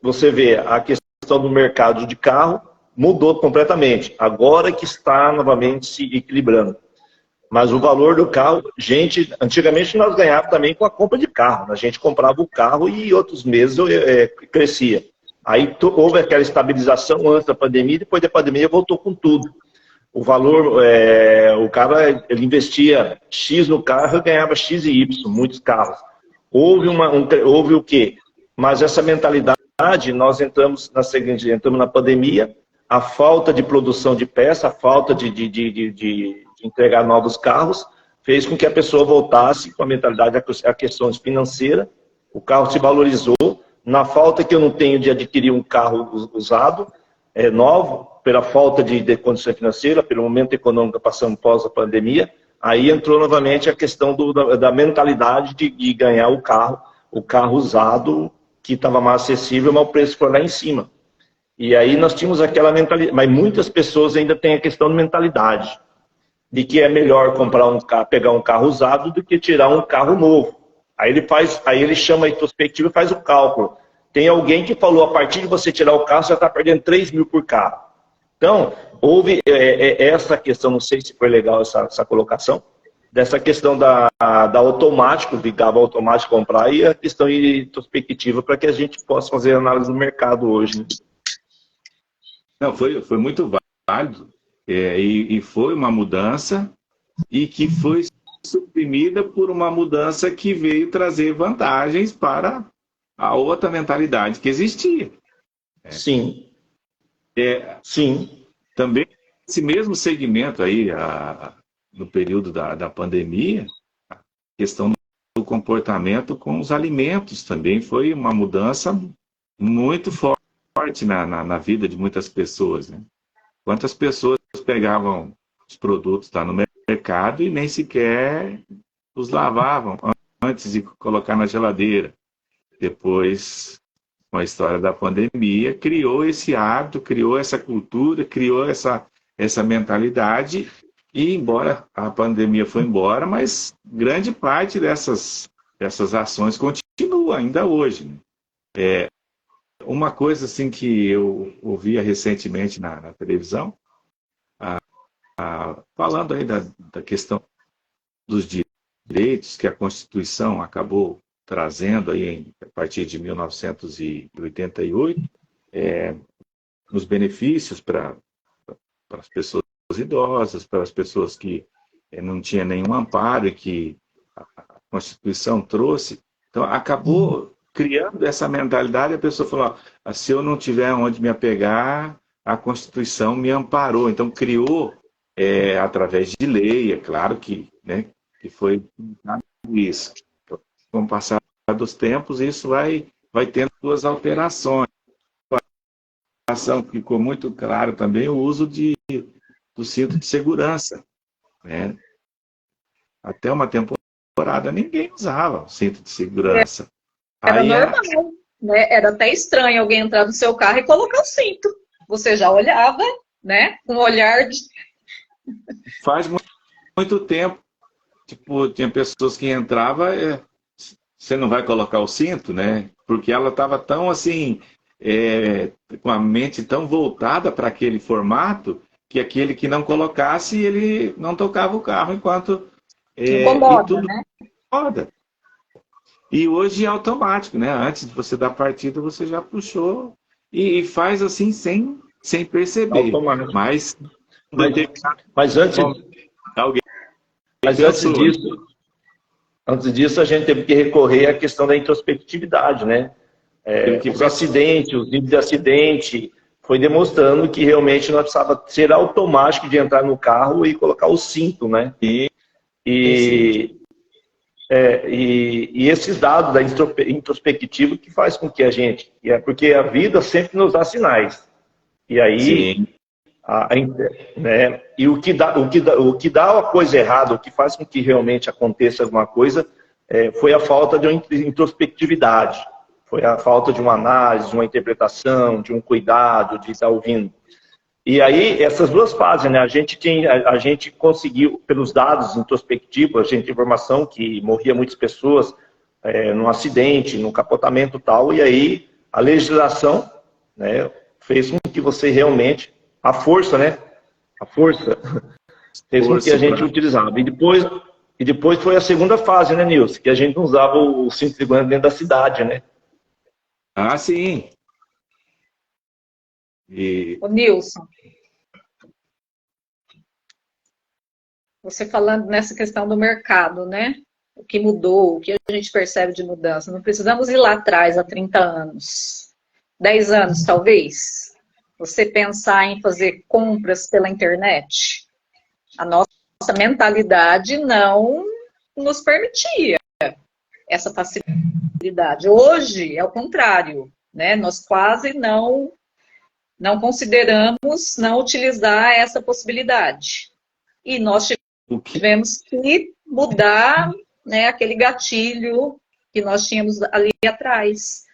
você vê a questão do mercado de carro mudou completamente. Agora que está novamente se equilibrando. Mas o valor do carro, antigamente nós ganhávamos também com a compra de carro. A gente comprava o carro e outros meses crescia. Aí houve aquela estabilização antes da pandemia, depois da pandemia voltou com tudo. O valor, o cara ele investia X no carro e ganhava X e Y, muitos carros. Houve o quê? Mas essa mentalidade, nós entramos na pandemia, a falta de produção de peça, a falta de entregar novos carros, fez com que a pessoa voltasse com a mentalidade a questões financeiras, o carro se valorizou, na falta que eu não tenho de adquirir um carro usado, novo, pela falta de condição financeira, pelo momento econômico passando pós a pandemia, aí entrou novamente a questão da mentalidade de ganhar o carro usado, que estava mais acessível, mas o preço foi lá em cima. E aí nós tínhamos aquela mentalidade, mas muitas pessoas ainda têm a questão de mentalidade, de que é melhor pegar um carro usado do que tirar um carro novo. Aí ele chama a introspectiva e faz o cálculo. Tem alguém que falou, a partir de você tirar o carro, você está perdendo 3 mil por carro. Então, houve essa questão, não sei se foi legal essa colocação, dessa questão da automático, ligava automático comprar, e a questão introspectiva para que a gente possa fazer análise do mercado hoje. Não, foi muito válido, e foi uma mudança e que foi suprimida por uma mudança que veio trazer vantagens para a outra mentalidade que existia. Sim, É, sim. também esse mesmo segmento aí, no período da pandemia, a questão do comportamento com os alimentos também foi uma mudança muito forte na vida de muitas pessoas, né? Quantas pessoas pegavam os produtos lá no mercado e nem sequer os lavavam antes de colocar na geladeira. Depois, com a história da pandemia, criou esse hábito, criou essa cultura, criou essa mentalidade. E embora a pandemia foi embora, mas grande parte dessas ações continua ainda hoje, né? Uma coisa assim que eu ouvia recentemente na televisão, falando aí da questão dos direitos que a Constituição acabou trazendo aí a partir de 1988, nos benefícios para as pessoas idosas, para as pessoas que não tinham nenhum amparo e que a Constituição trouxe. Então, acabou criando essa mentalidade, a pessoa falou, se eu não tiver onde me apegar, a Constituição me amparou. Então, criou, através de lei, é claro que, né, que foi isso. Com o passar dos tempos, isso vai tendo suas alterações. A ação ficou muito claro também o uso do cinto de segurança, né? Até uma temporada ninguém usava o cinto de segurança. Era Aí normal, né? Era até estranho alguém entrar no seu carro e colocar o cinto. Você já olhava, né? Com um olhar de... Faz muito tempo, tipo, tinha pessoas que entravam, você não vai colocar o cinto, né? Porque ela estava tão assim, com a mente tão voltada para aquele formato, que aquele que não colocasse, ele não tocava o carro enquanto... incomoda, e tudo né? incomoda. E hoje é automático, né? Antes de você dar partida, você já puxou e faz assim sem perceber. Automático. Mas Mas antes, alguém mas pensou, antes disso, a gente teve que recorrer à questão da introspectividade, né? Os acidentes, os níveis de acidente, foi demonstrando que realmente nós precisava ser automático de entrar no carro e colocar o cinto, né? E esses dados da introspectiva que faz com que a gente... porque a vida sempre nos dá sinais. E aí... sim, né? E o que dá a coisa errada, o que faz com que realmente aconteça alguma coisa, foi a falta de uma introspectividade, foi a falta de uma análise, de uma interpretação, de um cuidado, de estar ouvindo. E aí, essas duas fases, né? A gente conseguiu, pelos dados introspectivos, a gente tem informação que morria muitas pessoas num acidente, num capotamento e tal, e aí a legislação, né, fez com que você realmente... A força, né? A força fez com que a gente utilizava. E depois foi a segunda fase, né, Nilson? Que a gente não usava o cinto de segurança dentro da cidade, né? Ah, sim. Ô, Nilson, você falando nessa questão do mercado, né? O que mudou, o que a gente percebe de mudança. Não precisamos ir lá atrás, há 30 anos. 10 anos, talvez. Você pensar em fazer compras pela internet. A nossa mentalidade não nos permitia essa facilidade. Hoje é o contrário, né? Nós quase não consideramos não utilizar essa possibilidade. E nós tivemos que mudar, né, aquele gatilho que nós tínhamos ali atrás,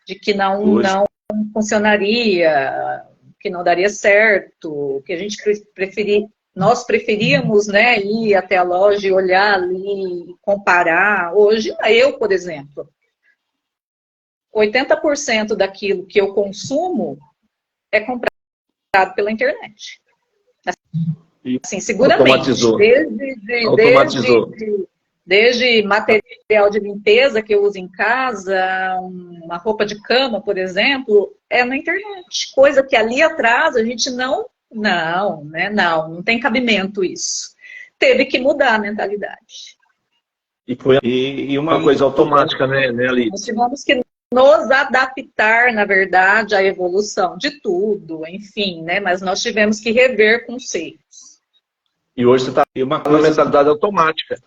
de que não funcionaria, que não daria certo, que a gente nós preferíamos, né, ir até a loja e olhar ali, comparar. Hoje, eu, por exemplo, 80% daquilo que eu consumo é comprado pela internet. Assim, seguramente. Automatizou. Desde material de limpeza que eu uso em casa, uma roupa de cama, por exemplo, é na internet. Coisa que ali atrás a gente não tem cabimento isso. Teve que mudar a mentalidade. E uma coisa automática, né, Alice? Nós tivemos que nos adaptar, na verdade, à evolução de tudo, enfim, né? Mas nós tivemos que rever conceitos. E hoje você está numa mentalidade automática.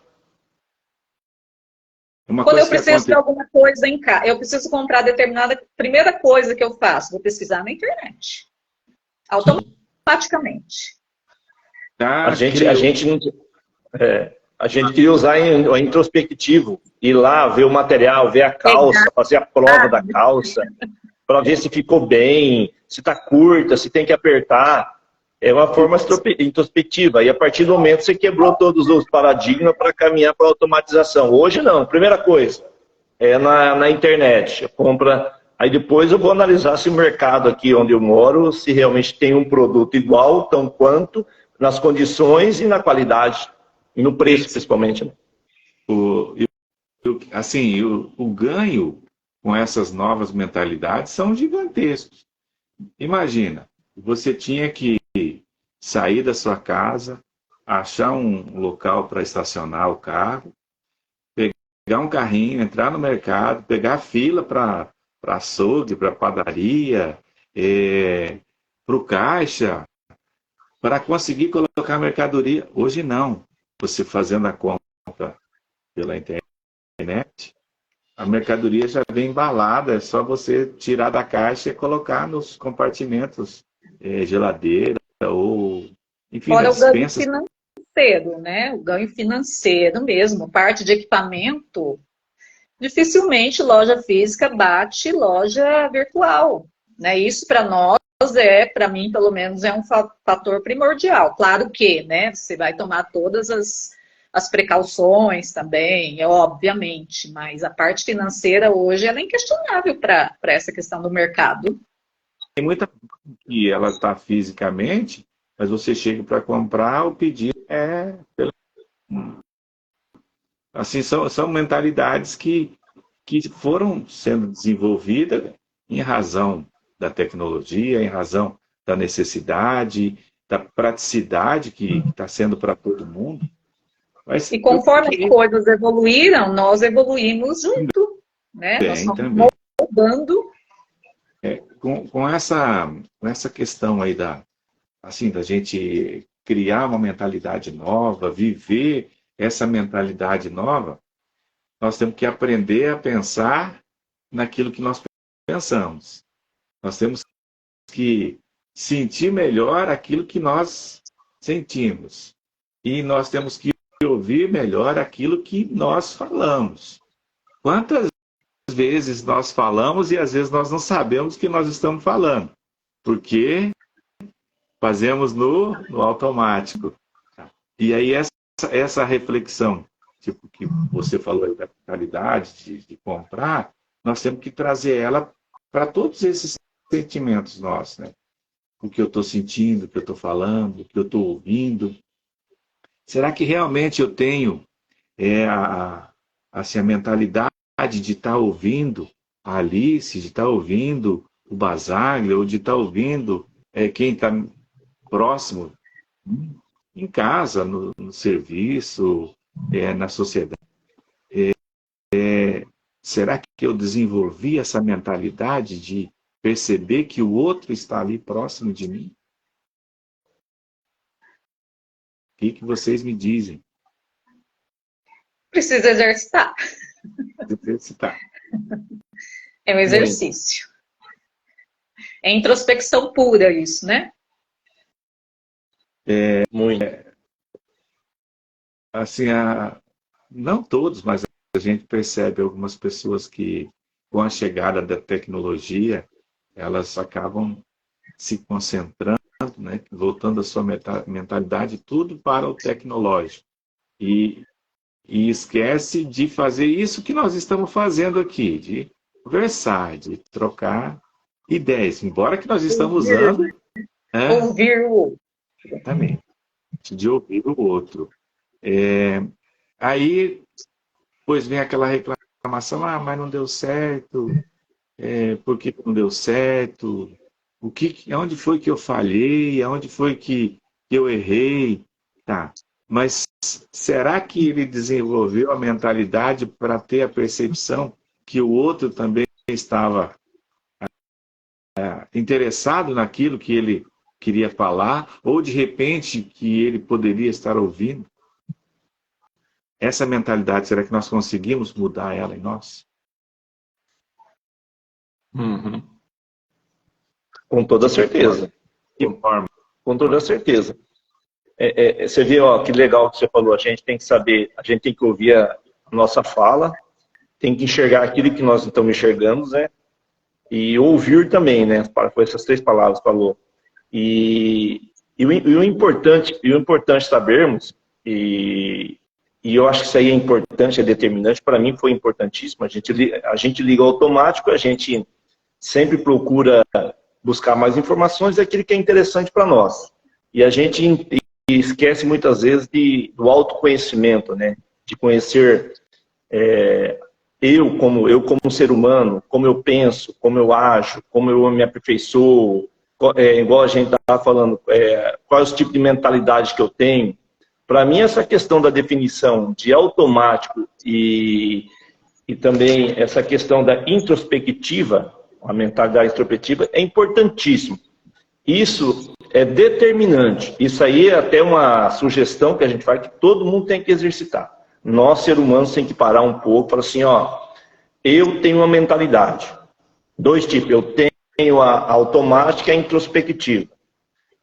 Quando eu preciso de alguma coisa em casa, eu preciso comprar determinada... Primeira coisa que eu faço, vou pesquisar na internet. Automaticamente. A gente queria usar o introspectivo, ir lá, ver o material, ver a calça, fazer a prova da calça, para ver se ficou bem, se está curta, se tem que apertar. É uma forma introspectiva. E a partir do momento você quebrou todos os paradigmas para caminhar para a automatização. Hoje não. Primeira coisa, é na internet. Compra. Aí depois eu vou analisar se o mercado aqui onde eu moro, se realmente tem um produto igual, tão quanto, nas condições e na qualidade. E no preço, principalmente. Né? O ganho com essas novas mentalidades são gigantescos. Imagina, você tinha que sair da sua casa, achar um local para estacionar o carro, pegar um carrinho, entrar no mercado, pegar fila para açougue, para padaria, para o caixa, para conseguir colocar mercadoria. Hoje não. Você fazendo a compra pela internet, a mercadoria já vem embalada, é só você tirar da caixa e colocar nos compartimentos, geladeira ou, enfim, fora nas o ganho dispensas. financeiro, né? O ganho financeiro mesmo, parte de equipamento, dificilmente loja física bate loja virtual, né? Isso para nós para mim, pelo menos, é um fator primordial. Claro que, né, você vai tomar todas as precauções também, obviamente, mas a parte financeira hoje ela é inquestionável para essa questão do mercado. Tem muita que ela está fisicamente, mas você chega para comprar, o pedido assim, são mentalidades que foram sendo desenvolvidas em razão da tecnologia, em razão da necessidade, da praticidade que está sendo para todo mundo. Mas e conforme as coisas evoluíram, nós evoluímos junto, né? Nós estamos moldando. Com essa questão aí da gente criar uma mentalidade nova, viver essa mentalidade nova, nós temos que aprender a pensar naquilo que nós pensamos. Nós temos que sentir melhor aquilo que nós sentimos. E nós temos que ouvir melhor aquilo que nós falamos. Quantas vezes nós falamos e às vezes nós não sabemos o que nós estamos falando? Porque fazemos no automático. E aí essa reflexão, tipo que você falou aí da qualidade de comprar, nós temos que trazer ela para todos esses sentimentos nossos, né? O que eu estou sentindo, o que eu estou falando, o que eu estou ouvindo. Será que realmente eu tenho a mentalidade de estar ouvindo a Alice, de estar ouvindo o Basaglia, ou de estar ouvindo quem está próximo, em casa, no serviço, na sociedade? Será que eu desenvolvi essa mentalidade de perceber que o outro está ali próximo de mim? O que vocês me dizem? Precisa exercitar. Exercitar. É um exercício. É introspecção pura isso, né? Muito. Assim, não todos, mas a gente percebe algumas pessoas que, com a chegada da tecnologia, elas acabam se concentrando, né, voltando a sua mentalidade tudo para o tecnológico. E esquece de fazer isso que nós estamos fazendo aqui, de conversar, de trocar ideias, embora que nós estamos usando... Ouvir o outro. Exatamente. De ouvir o outro. Aí depois vem aquela reclamação, mas não deu certo, por que não deu certo, onde foi que eu falhei, onde foi que eu errei, tá. Mas será que ele desenvolveu a mentalidade para ter a percepção que o outro também estava interessado naquilo que ele queria falar, ou de repente que ele poderia estar ouvindo? Essa mentalidade, será que nós conseguimos mudar ela em nós? Uhum. Com toda certeza. Com toda certeza. Você vê, ó, que legal que você falou, a gente tem que saber, a gente tem que ouvir a nossa fala, tem que enxergar aquilo que nós estamos enxergando, né? E ouvir também, né? Foi essas 3 palavras que falou. E o importante sabermos, e eu acho que isso aí é importante, é determinante, para mim foi importantíssimo, a gente liga automático, a gente sempre procura buscar mais informações daquilo que é interessante para nós. E a gente esquece muitas vezes do autoconhecimento, né? De conhecer eu como ser humano, como eu penso, como eu ajo, como eu me aperfeiçoo, igual a gente estava falando, qual é o tipo de mentalidade que eu tenho. Para mim, essa questão da definição de automático e também essa questão da introspectiva, a mentalidade introspectiva, é importantíssimo. Isso é determinante. Isso aí é até uma sugestão que a gente faz que todo mundo tem que exercitar. Nós, seres humanos, tem que parar um pouco e falar assim, ó, eu tenho uma mentalidade. 2 tipos. Eu tenho a automática e a introspectiva.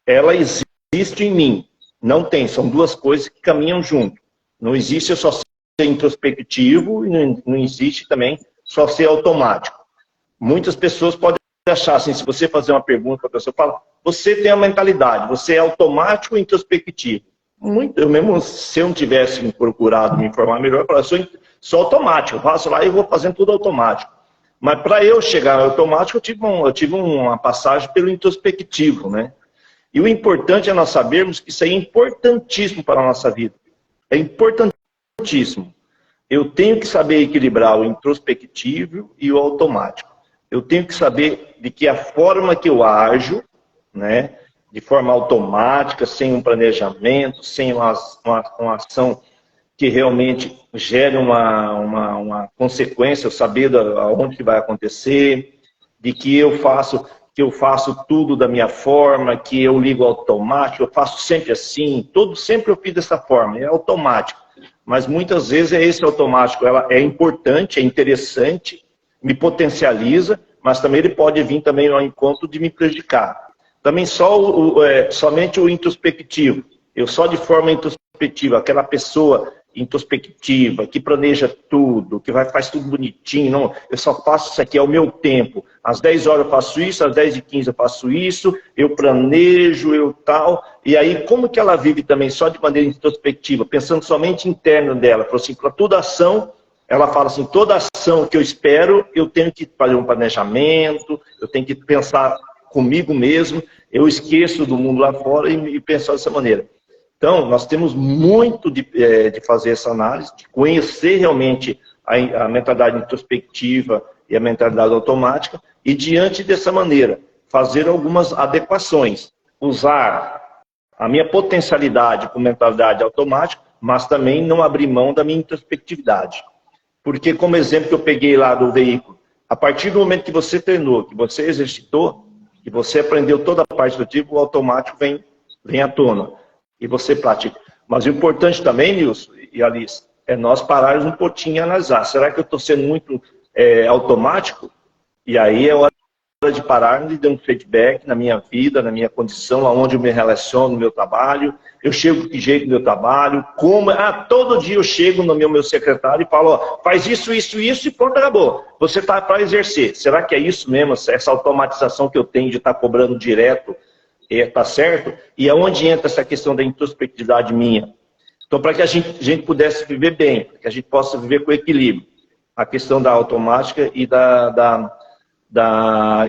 Ela existe em mim. Não tem. São 2 coisas que caminham junto. Não existe eu só ser introspectivo e não existe também só ser automático. Muitas pessoas podem achar assim, se você fazer uma pergunta para a pessoa, fala, você tem a mentalidade, você é automático ou introspectivo? Eu mesmo, se eu não tivesse procurado me informar melhor, eu falaria, sou automático, eu faço lá e vou fazendo tudo automático. Mas para eu chegar no automático, eu tive uma passagem pelo introspectivo, né? E o importante é nós sabermos que isso aí é importantíssimo para a nossa vida. É importantíssimo. Eu tenho que saber equilibrar o introspectivo e o automático. Eu tenho que saber de que a forma que eu ajo, né, de forma automática, sem um planejamento, sem uma ação que realmente gere uma consequência, eu saber aonde que vai acontecer, de que eu faço tudo da minha forma, que eu ligo automático, eu faço sempre assim, sempre eu fiz dessa forma, é automático. Mas muitas vezes esse automático ela é importante, é interessante, me potencializa, mas também ele pode vir também ao encontro de me prejudicar. Também somente o introspectivo. Eu só de forma introspectiva, aquela pessoa introspectiva, que planeja tudo, que faz tudo bonitinho, não, eu só faço isso aqui, é o meu tempo. Às 10 horas eu faço isso, às 10h15 eu faço isso, eu planejo, eu tal. E aí, como que ela vive também só de maneira introspectiva, pensando somente interno dela? Falou assim, para toda ação, ela fala assim, toda ação que eu espero, eu tenho que fazer um planejamento, eu tenho que pensar comigo mesmo, eu esqueço do mundo lá fora e pensar dessa maneira. Então, nós temos muito de fazer essa análise, de conhecer realmente a mentalidade introspectiva e a mentalidade automática, e diante dessa maneira, fazer algumas adequações, usar a minha potencialidade com mentalidade automática, mas também não abrir mão da minha introspectividade. Porque, como exemplo que eu peguei lá do veículo, a partir do momento que você treinou, que você exercitou, que você aprendeu toda a parte do tipo, o automático vem à tona. E você pratica. Mas o importante também, Nilson e Alice, é nós pararmos um pouquinho e analisar. Será que eu estou sendo muito automático? E aí é hora de parar e dar um feedback na minha vida, na minha condição, aonde eu me relaciono no meu trabalho, eu chego de que jeito no meu trabalho, todo dia eu chego no meu secretário e falo, ó, faz isso, isso, isso e pronto, acabou. Você está para exercer. Será que é isso mesmo, essa automatização que eu tenho de estar cobrando direto, está certo? E aonde entra essa questão da introspectividade minha? Então, para que a gente pudesse viver bem, para que a gente possa viver com equilíbrio, a questão da automática e da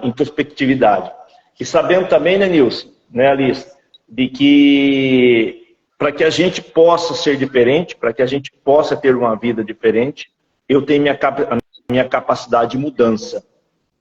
introspectividade. E sabendo também, né, Nilson, né, Alice, de que para que a gente possa ser diferente, para que a gente possa ter uma vida diferente, eu tenho a minha capacidade de mudança.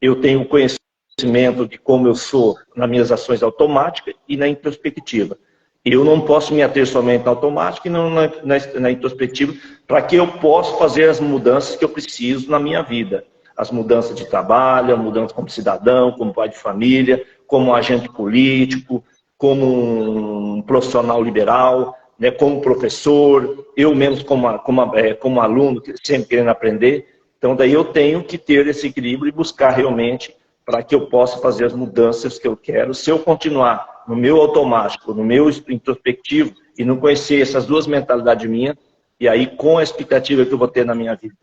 Eu tenho conhecimento de como eu sou nas minhas ações automáticas e na introspectiva. Eu não posso me ater somente na automática e não na introspectiva, para que eu possa fazer as mudanças que eu preciso na minha vida. As mudanças de trabalho, a mudança como cidadão, como pai de família, como agente político, como um profissional liberal, né, como professor, eu mesmo como aluno, sempre querendo aprender. Então, daí eu tenho que ter esse equilíbrio e buscar realmente para que eu possa fazer as mudanças que eu quero. Se eu continuar no meu automático, no meu introspectivo e não conhecer essas duas mentalidades minhas, e aí com a expectativa que eu vou ter na minha vida.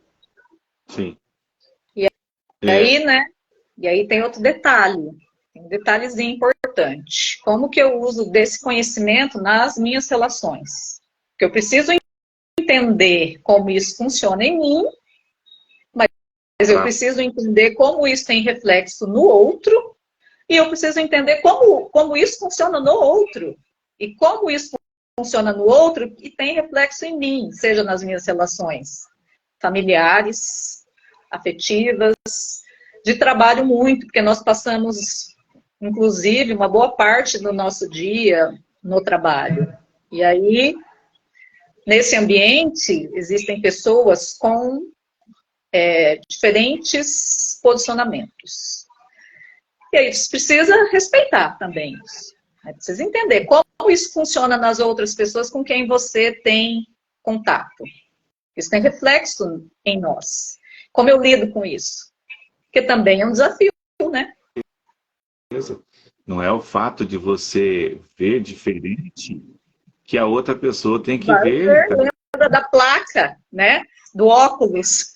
Sim. E aí, né? E aí tem outro detalhe, um detalhezinho importante. Como que eu uso desse conhecimento nas minhas relações? Porque eu preciso entender como isso funciona em mim, mas eu preciso entender como isso tem reflexo no outro, e eu preciso entender como isso funciona no outro. E como isso funciona no outro e tem reflexo em mim, seja nas minhas relações familiares, afetivas, de trabalho muito, porque nós passamos, inclusive, uma boa parte do nosso dia no trabalho. E aí, nesse ambiente, existem pessoas com diferentes posicionamentos. E aí você precisa respeitar também isso. Precisa entender como isso funciona nas outras pessoas com quem você tem contato. Isso tem reflexo em nós. Como eu lido com isso? Porque também é um desafio, né? Não é o fato de você ver diferente que a outra pessoa tem que ver. Lembra da placa, né? Do óculos.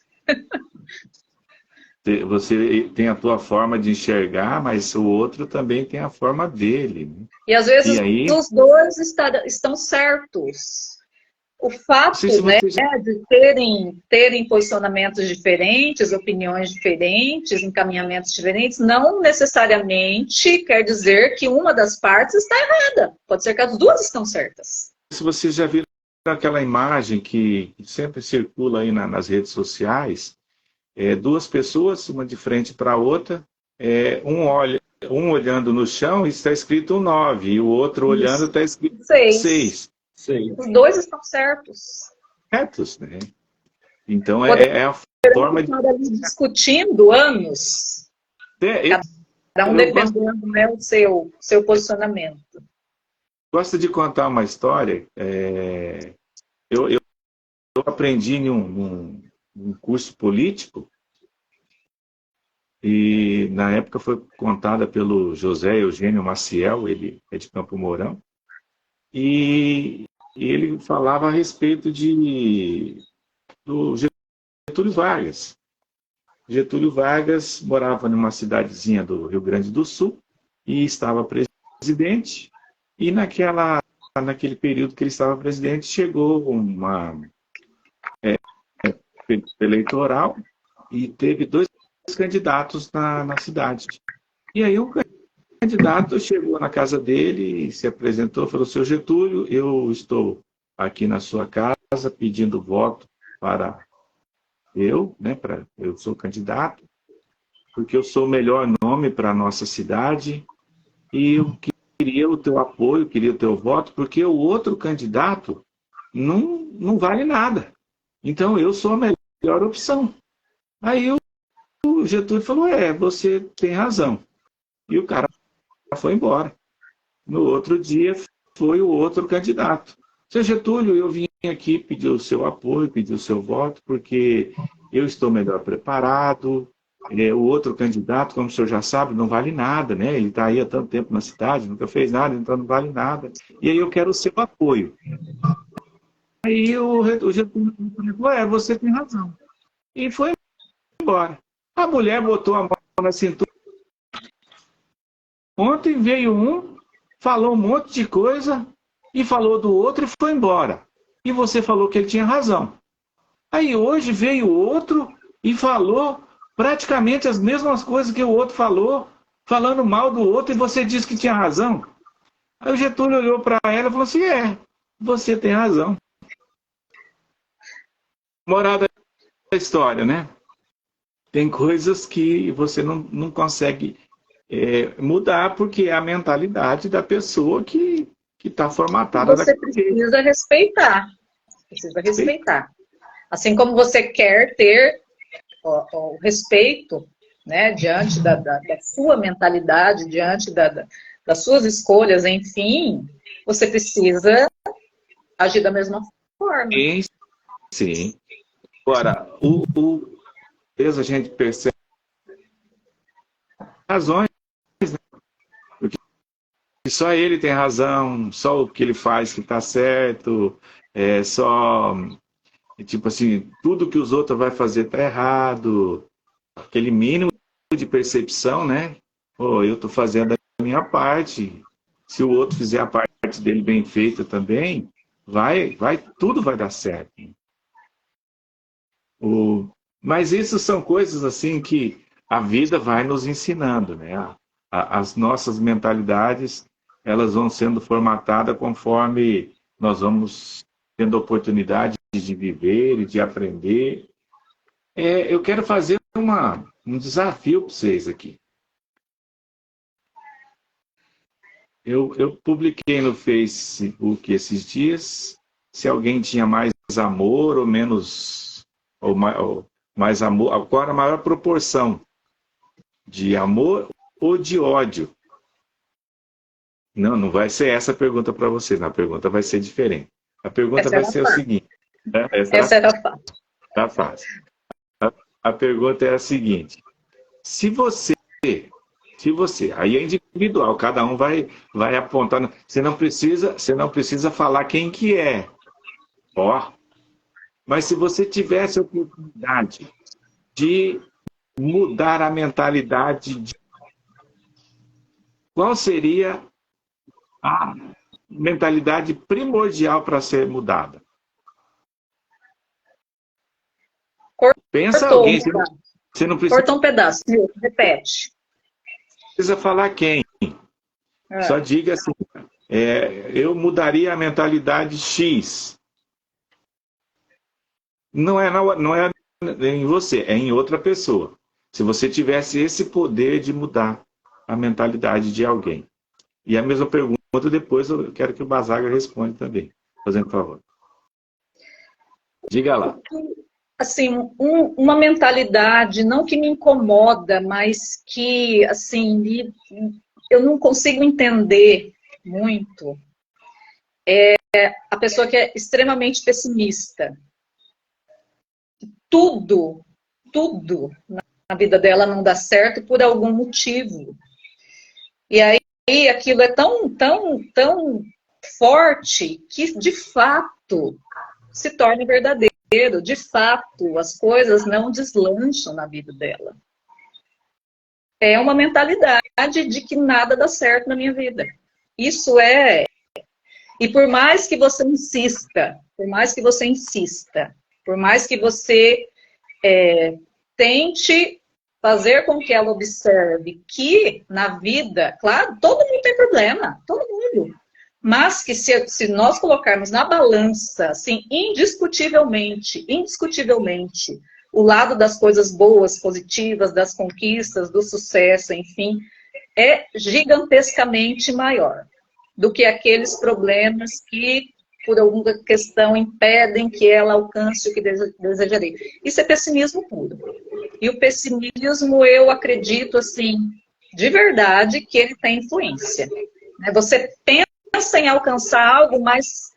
Você tem a tua forma de enxergar, mas o outro também tem a forma dele. E às vezes os dois estão certos. O fato, né, de terem posicionamentos diferentes, opiniões diferentes, encaminhamentos diferentes, não necessariamente quer dizer que uma das partes está errada. Pode ser que as duas estão certas. Se vocês já viram aquela imagem que sempre circula aí nas redes sociais, duas pessoas, uma de frente para a outra, um olhando no chão e está escrito 9, e o outro olhando está escrito 6. Os dois estão certos. Certos, né? Então é a forma de... ali discutindo anos. Cada um defendendo, né, o seu posicionamento. Gosto de contar uma história. Eu aprendi em um curso político, e na época foi contada pelo José Eugênio Maciel, ele é de Campo Mourão, e ele falava a respeito do Getúlio Vargas. Getúlio Vargas morava numa cidadezinha do Rio Grande do Sul e estava presidente, e naquele período que ele estava presidente, chegou uma eleitoral e teve 2 candidatos na cidade. E aí o candidato chegou na casa dele, se apresentou, falou: seu Getúlio, eu estou aqui na sua casa pedindo voto para eu, né, eu sou candidato, porque eu sou o melhor nome para a nossa cidade, e eu queria o teu apoio, queria o teu voto, porque o outro candidato não vale nada. Então eu sou a melhor opção. Aí o Getúlio falou: você tem razão. E o cara foi embora. No outro dia foi o outro candidato. Seu Getúlio, eu vim aqui pedir o seu apoio, pedir o seu voto, porque eu estou melhor preparado. O outro candidato, como o senhor já sabe, não vale nada, né? Ele está aí há tanto tempo na cidade, nunca fez nada, então não vale nada. E aí eu quero o seu apoio. Aí o Getúlio falou: você tem razão. E foi embora. A mulher botou a mão na cintura. Ontem veio um, falou um monte de coisa, e falou do outro e foi embora. E você falou que ele tinha razão. Aí hoje veio outro e falou praticamente as mesmas coisas que o outro falou, falando mal do outro, e você disse que tinha razão. Aí o Getúlio olhou para ela e falou assim: você tem razão. Morada história, né? Tem coisas que você não consegue mudar porque é a mentalidade da pessoa que está formatada Você daquele jeito. precisa respeitar. Precisa respeitar. Assim como você quer ter o respeito, né, diante da sua mentalidade, diante das suas escolhas, enfim, você precisa agir da mesma forma. Sim, sim. Agora, às vezes a gente percebe razões, porque só ele tem razão, só o que ele faz que está certo, só, tipo assim, tudo que os outros vai fazer está errado, aquele mínimo de percepção, né? Oh, eu estou fazendo a minha parte, se o outro fizer a parte dele bem feita também, tudo vai dar certo. Mas isso são coisas assim que a vida vai nos ensinando, né? As nossas mentalidades, elas vão sendo formatadas conforme nós vamos tendo oportunidade de viver e de aprender. Eu quero fazer um desafio para vocês aqui. Eu publiquei no Facebook esses dias se alguém tinha mais amor ou menos, ou mais amor, qual era a maior proporção de amor ou de ódio. Não vai ser essa a pergunta para vocês, a pergunta vai ser diferente. A pergunta vai ser o seguinte. Né? Essa era fácil. Tá fácil. A pergunta é a seguinte. Se você, aí é individual, cada um vai apontando. Você não precisa falar quem que é. Ó. Mas se você tivesse a oportunidade de mudar a mentalidade, qual seria a mentalidade primordial para ser mudada? Pensa alguém, você não precisa... Cortou um pedaço, repete. Precisa falar quem. Só diga assim, eu mudaria a mentalidade X. Não é em você, é em outra pessoa. Se você tivesse esse poder de mudar a mentalidade de alguém. E a mesma pergunta depois eu quero que o Basaga responda também, fazendo favor. Diga lá. Assim, uma mentalidade não que me incomoda, mas que, assim, eu não consigo entender muito, é a pessoa que é extremamente pessimista. Tudo na vida dela não dá certo por algum motivo. E aí aquilo é tão forte que, de fato, se torna verdadeiro. De fato, as coisas não deslancham na vida dela. É uma mentalidade de que nada dá certo na minha vida. Isso é... E por mais que você insista, por mais que você tente fazer com que ela observe que na vida, claro, todo mundo tem problema, todo mundo. Mas que se nós colocarmos na balança, assim, indiscutivelmente, o lado das coisas boas, positivas, das conquistas, do sucesso, enfim, é gigantescamente maior do que aqueles problemas que, por alguma questão, impedem que ela alcance o que desejaria. Isso é pessimismo puro. E o pessimismo, eu acredito, assim, de verdade, que ele tem influência. Você pensa em alcançar algo, mas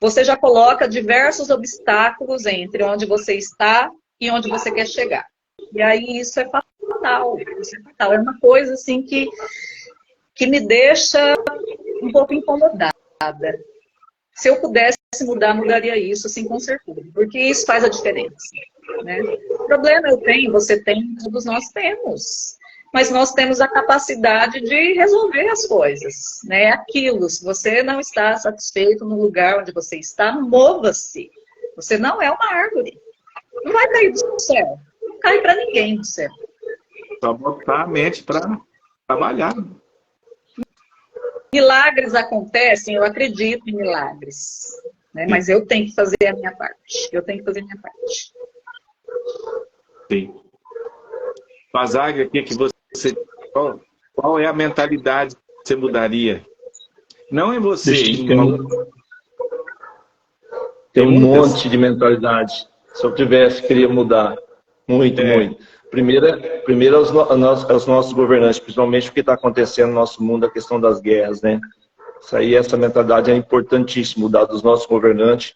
você já coloca diversos obstáculos entre onde você está e onde você quer chegar. E aí isso é fatal. É uma coisa assim que me deixa um pouco incomodada. Se eu pudesse mudar, mudaria isso, assim, com certeza. Porque isso faz a diferença. Né? O problema eu tenho, você tem, todos nós temos. Mas nós temos a capacidade de resolver as coisas, né? Aquilo, se você não está satisfeito no lugar onde você está, mova-se. Você não é uma árvore. Não vai cair do céu. Não cai para ninguém do céu. Só botar a mente para trabalhar. Milagres acontecem, eu acredito em milagres. Né? Mas eu tenho que fazer a minha parte. Sim. Basaglia, o que você... Qual é a mentalidade que você mudaria? Não em você, tem um monte de mentalidade. Se eu tivesse, queria mudar. Muito, muito. Primeiro aos nossos governantes, principalmente o que está acontecendo no nosso mundo, a questão das guerras, né? Isso aí, essa mentalidade é importantíssima, mudar dos nossos governantes.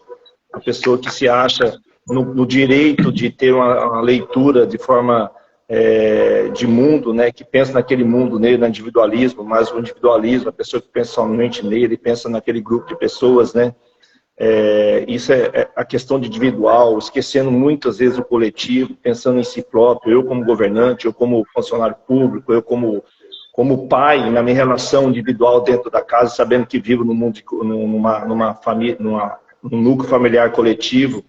A pessoa que se acha no direito de ter uma leitura de forma de mundo, né? Que pensa naquele mundo nele, no individualismo, mas o individualismo, a pessoa que pensa somente nele, pensa naquele grupo de pessoas, né? Isso é a questão de individual, esquecendo muitas vezes o coletivo, pensando em si próprio, eu como governante, eu como funcionário público, eu como pai, na minha relação individual dentro da casa, sabendo que vivo num mundo, numa família, num núcleo familiar coletivo.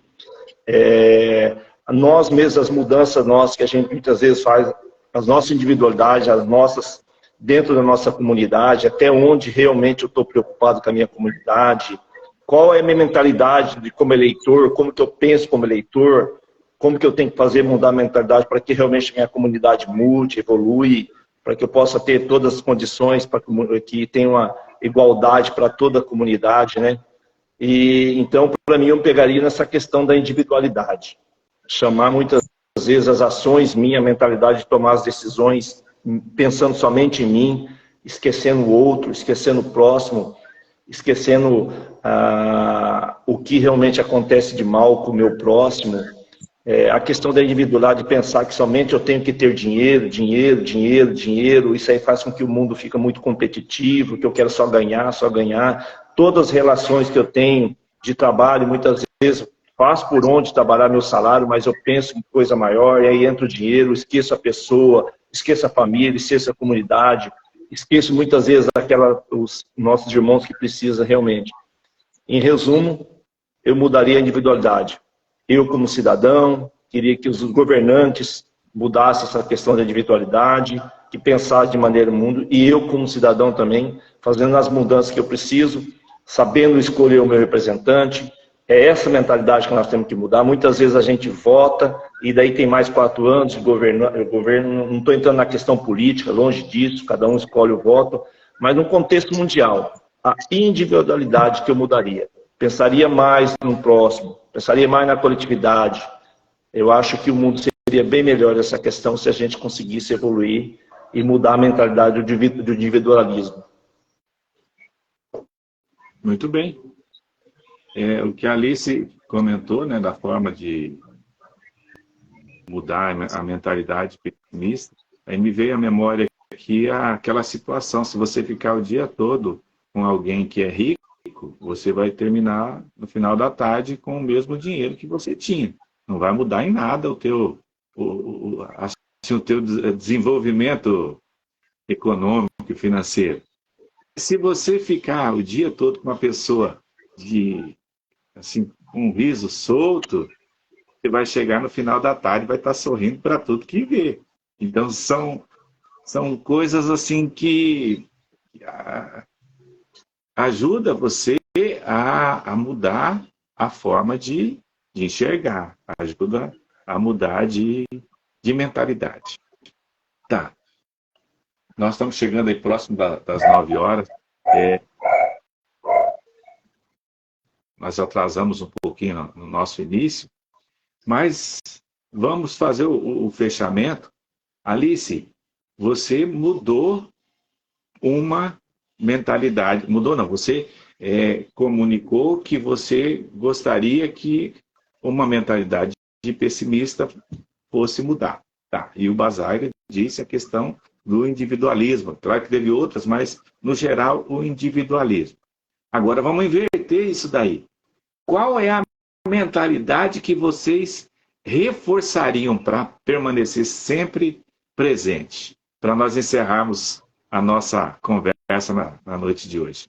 Nós mesmos, as mudanças nossas que a gente muitas vezes faz, as nossas individualidades, as nossas, dentro da nossa comunidade, até onde realmente eu estou preocupado com a minha comunidade, qual é a minha mentalidade como eleitor, como que eu penso como eleitor, como que eu tenho que fazer mudar a mentalidade para que realmente minha comunidade mude, evolui, para que eu possa ter todas as condições para que tenha uma igualdade para toda a comunidade, né? E então, para mim, eu pegaria nessa questão da individualidade. Chamar muitas vezes as ações, minha mentalidade de tomar as decisões, pensando somente em mim, esquecendo o outro, esquecendo o próximo, esquecendo o que realmente acontece de mal com o meu próximo. A questão da individualidade, de pensar que somente eu tenho que ter dinheiro, dinheiro, dinheiro, dinheiro, isso aí faz com que o mundo fique muito competitivo, que eu quero só ganhar, só ganhar. Todas as relações que eu tenho de trabalho, muitas vezes faço por onde trabalhar meu salário, mas eu penso em coisa maior, e aí entra o dinheiro, esqueço a pessoa, esqueço a família, esqueço a comunidade, esqueço muitas vezes os nossos irmãos que precisam realmente. Em resumo, eu mudaria a individualidade. Eu, como cidadão, queria que os governantes mudassem essa questão da individualidade, que pensassem de maneira no mundo, e eu, como cidadão também, fazendo as mudanças que eu preciso, sabendo escolher o meu representante. É essa mentalidade que nós temos que mudar. Muitas vezes a gente vota, e daí tem mais 4 anos de governo, não estou entrando na questão política, longe disso, cada um escolhe o voto, mas no contexto mundial, a individualidade que eu mudaria. Pensaria mais no próximo, pensaria mais na coletividade. Eu acho que o mundo seria bem melhor essa questão se a gente conseguisse evoluir e mudar a mentalidade do individualismo. Muito bem. O que a Alice comentou, né, da forma de mudar a mentalidade pessimista, aí me veio à memória aqui aquela situação, se você ficar o dia todo com alguém que é rico, você vai terminar no final da tarde com o mesmo dinheiro que você tinha. Não vai mudar em nada o teu desenvolvimento econômico e financeiro. Se você ficar o dia todo com uma pessoa assim, com um riso solto, você vai chegar no final da tarde e vai estar sorrindo para tudo que vê. Então, são coisas assim que ajuda você a mudar a forma de enxergar, ajuda a mudar de mentalidade. Tá. Nós estamos chegando aí próximo das 9 horas. Nós atrasamos um pouquinho no nosso início, mas vamos fazer o fechamento. Alice, você mudou uma mentalidade, mudou não, você comunicou que você gostaria que uma mentalidade de pessimista fosse mudar. Tá. E o Basaglia disse a questão do individualismo. Claro que teve outras, mas, no geral, o individualismo. Agora, vamos inverter isso daí. Qual é a mentalidade que vocês reforçariam para permanecer sempre presente? Para nós encerrarmos a nossa conversa na noite de hoje.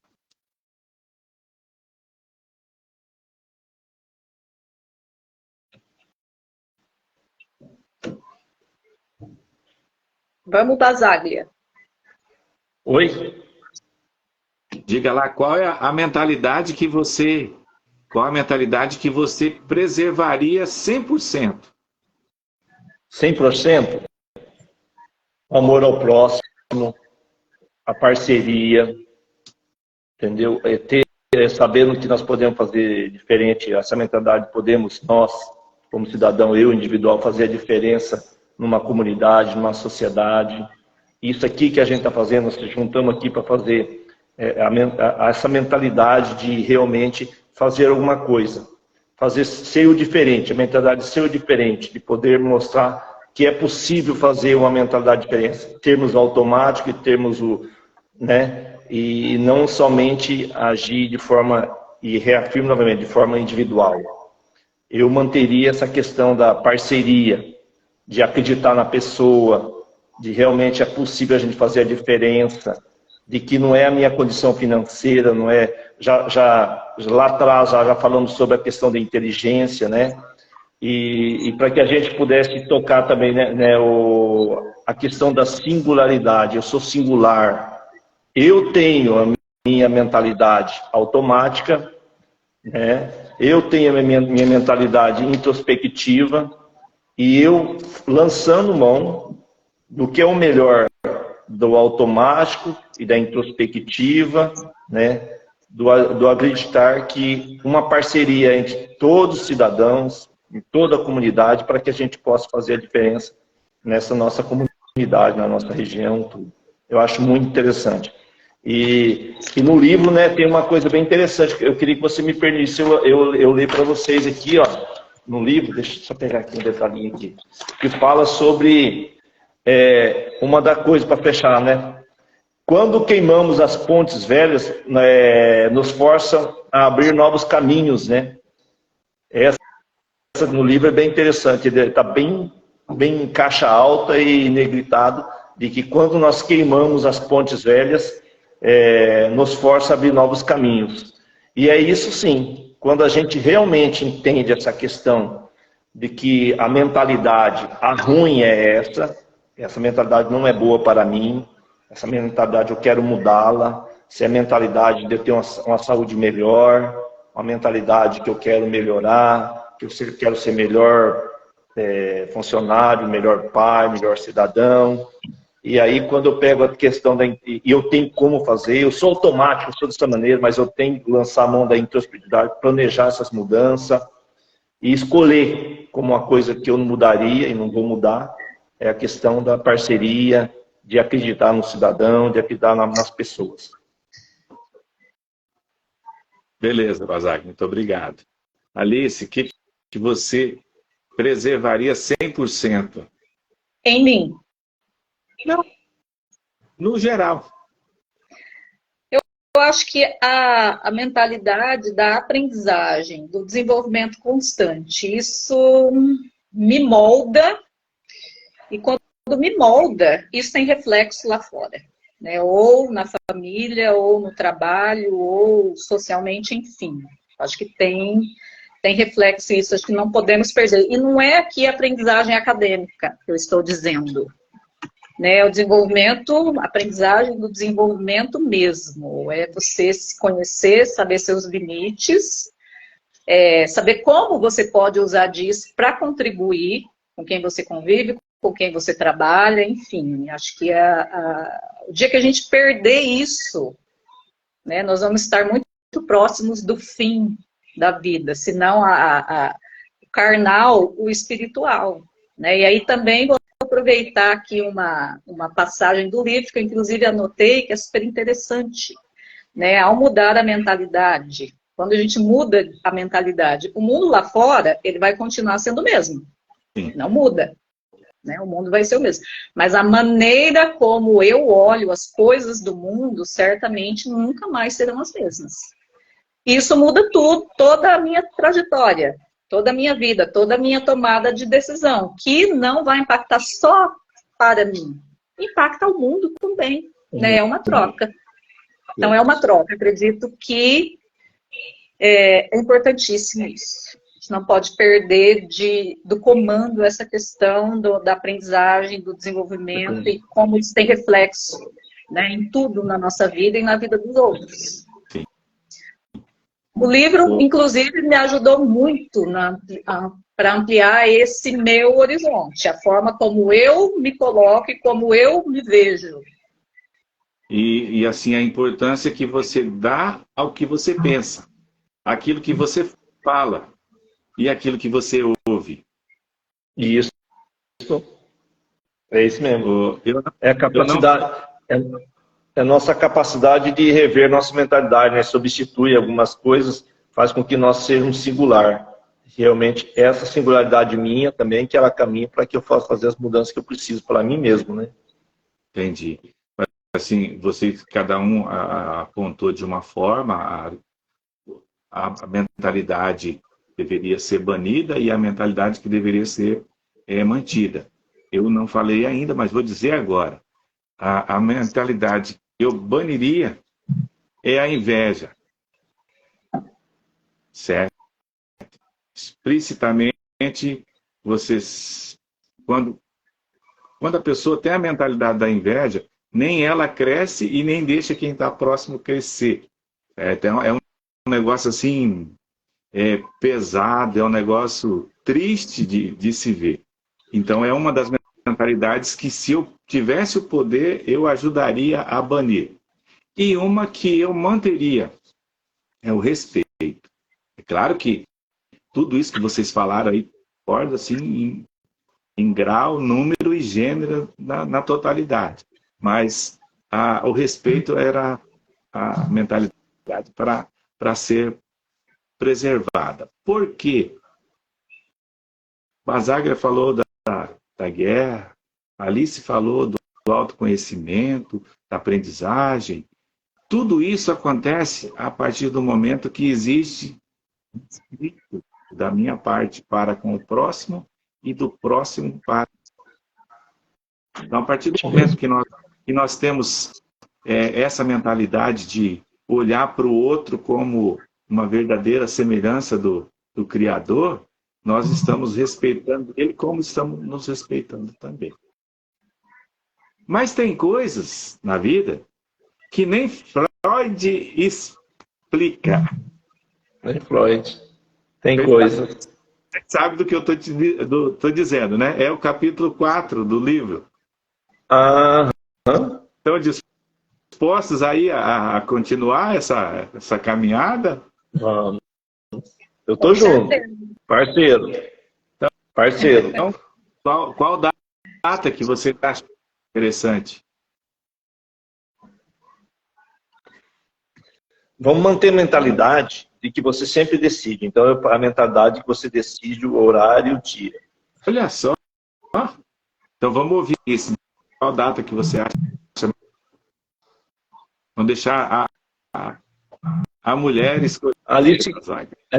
Vamos, Basaglia. Oi? Diga lá, qual é a mentalidade que você preservaria 100%? 100%, o amor ao próximo, a parceria, entendeu? Sabendo que nós podemos fazer diferente, essa mentalidade podemos, nós, como cidadão, eu individual, fazer a diferença numa comunidade, numa sociedade. Isso aqui que a gente está fazendo, nós nos juntamos aqui para fazer essa mentalidade de realmente fazer alguma coisa. Fazer ser o diferente, a mentalidade de ser o diferente, de poder mostrar que é possível fazer uma mentalidade diferente. Termos o automático e termos o... né? E não somente agir de forma, e reafirmo novamente, de forma individual. Eu manteria essa questão da parceria, de acreditar na pessoa, de realmente é possível a gente fazer a diferença, de que não é a minha condição financeira, não é... lá atrás já falamos sobre a questão da inteligência, né? E para que a gente pudesse tocar também, né, a questão da singularidade. Eu sou singular. Eu tenho a minha mentalidade automática, né? Eu tenho a minha mentalidade introspectiva, e eu lançando mão do que é o melhor do automático e da introspectiva, né? Do acreditar que uma parceria entre todos os cidadãos, em toda a comunidade, para que a gente possa fazer a diferença nessa nossa comunidade, na nossa região, tudo. Eu acho muito interessante. E no livro, né, tem uma coisa bem interessante, eu queria que você me permitisse eu ler para vocês aqui, ó, no livro, deixa eu só pegar aqui um detalhinho aqui, que fala sobre uma da coisa para fechar, né? Quando queimamos as pontes velhas, nos força a abrir novos caminhos, né? Essa no livro é bem interessante, ele está bem em caixa alta e negritado, de que quando nós queimamos as pontes velhas, nos força a abrir novos caminhos. E é isso sim, quando a gente realmente entende essa questão de que a mentalidade, a ruim é essa mentalidade não é boa para mim, essa mentalidade eu quero mudá-la, se é a mentalidade de eu ter uma saúde melhor, uma mentalidade que eu quero melhorar, que eu quero ser melhor funcionário, melhor pai, melhor cidadão. E aí, quando eu pego a questão e eu tenho como fazer, eu sou automático, eu sou dessa maneira, mas eu tenho que lançar a mão da introspectividade, planejar essas mudanças e escolher como uma coisa que eu não mudaria e não vou mudar, é a questão da parceria, de acreditar no cidadão, de acreditar nas pessoas. Beleza, Basag, muito obrigado. Alice, o que você preservaria 100%? Em mim. Não, no geral. Eu acho que a mentalidade da aprendizagem, do desenvolvimento constante, isso me molda, e quando me molda, isso tem reflexo lá fora, né? Ou na família, ou no trabalho, ou socialmente, enfim. Acho que tem reflexo isso, acho que não podemos perder. E não é aqui a aprendizagem acadêmica que eu estou dizendo, né? O desenvolvimento, a aprendizagem do desenvolvimento mesmo, é você se conhecer, saber seus limites, saber como você pode usar disso para contribuir com quem você convive, com quem você trabalha, enfim. Acho que o dia que a gente perder isso, né, nós vamos estar muito próximos do fim da vida, se não o carnal, o espiritual, né? E aí também vou aproveitar aqui uma passagem do livro, que eu inclusive anotei, que é super interessante, né? Ao mudar a mentalidade, quando a gente muda a mentalidade, o mundo lá fora, ele vai continuar sendo o mesmo. Sim. Não muda, né? O mundo vai ser o mesmo. Mas a maneira como eu olho as coisas do mundo, certamente nunca mais serão as mesmas. Isso muda tudo, toda a minha trajetória, toda a minha vida, toda a minha tomada de decisão, que não vai impactar só para mim, impacta o mundo também, né? É uma troca. Então é uma troca, acredito que é importantíssimo isso. A gente não pode perder do comando essa questão da aprendizagem, do desenvolvimento e como isso tem reflexo, né, em tudo na nossa vida e na vida dos outros. O livro, inclusive, me ajudou muito para ampliar esse meu horizonte, a forma como eu me coloco e como eu me vejo. E assim, a importância que você dá ao que você pensa, aquilo que você fala e aquilo que você ouve. Isso, é isso mesmo. Eu, É a eu não. capacidade, é a nossa capacidade de rever nossa mentalidade, né? Substitui algumas coisas, faz com que nós sejamos singular. Realmente, essa singularidade minha também, que ela caminha para que eu possa fazer as mudanças que eu preciso para mim mesmo, né? Entendi. Mas, assim, vocês, cada um apontou de uma forma, a mentalidade deveria ser banida e a mentalidade que deveria ser mantida. Eu não falei ainda, mas vou dizer agora. A mentalidade que eu baniria é a inveja, certo? Explicitamente, vocês, quando a pessoa tem a mentalidade da inveja, nem ela cresce e nem deixa quem está próximo crescer. Então, é um negócio assim, pesado, é um negócio triste de se ver. Então, é uma das mentalidades que, se eu tivesse o poder, eu ajudaria a banir. E uma que eu manteria é o respeito. É claro que tudo isso que vocês falaram aí, concordo assim, em grau, número e gênero na totalidade. Mas o respeito era a mentalidade para ser preservada. Por quê? Basaglia falou da guerra, Alice falou do autoconhecimento, da aprendizagem. Tudo isso acontece a partir do momento que existe respeito da minha parte para com o próximo e do próximo para. Então, a partir do momento que nós temos essa mentalidade de olhar para o outro como uma verdadeira semelhança do Criador, nós estamos respeitando ele como estamos nos respeitando também. Mas tem coisas na vida que nem Freud explica. Nem Freud. Tem coisa. Você sabe do que eu estou dizendo, né? É o capítulo 4 do livro. Estão dispostos aí a continuar essa caminhada? Vamos. Eu tô junto. Parceiro. Parceiro. Então, qual data que você acha interessante? Vamos manter a mentalidade de que você sempre decide. Então, a mentalidade que você decide o horário e o dia. Olha só. Então, vamos ouvir isso. Qual data que você acha? Vamos deixar a mulher escolher. Alice,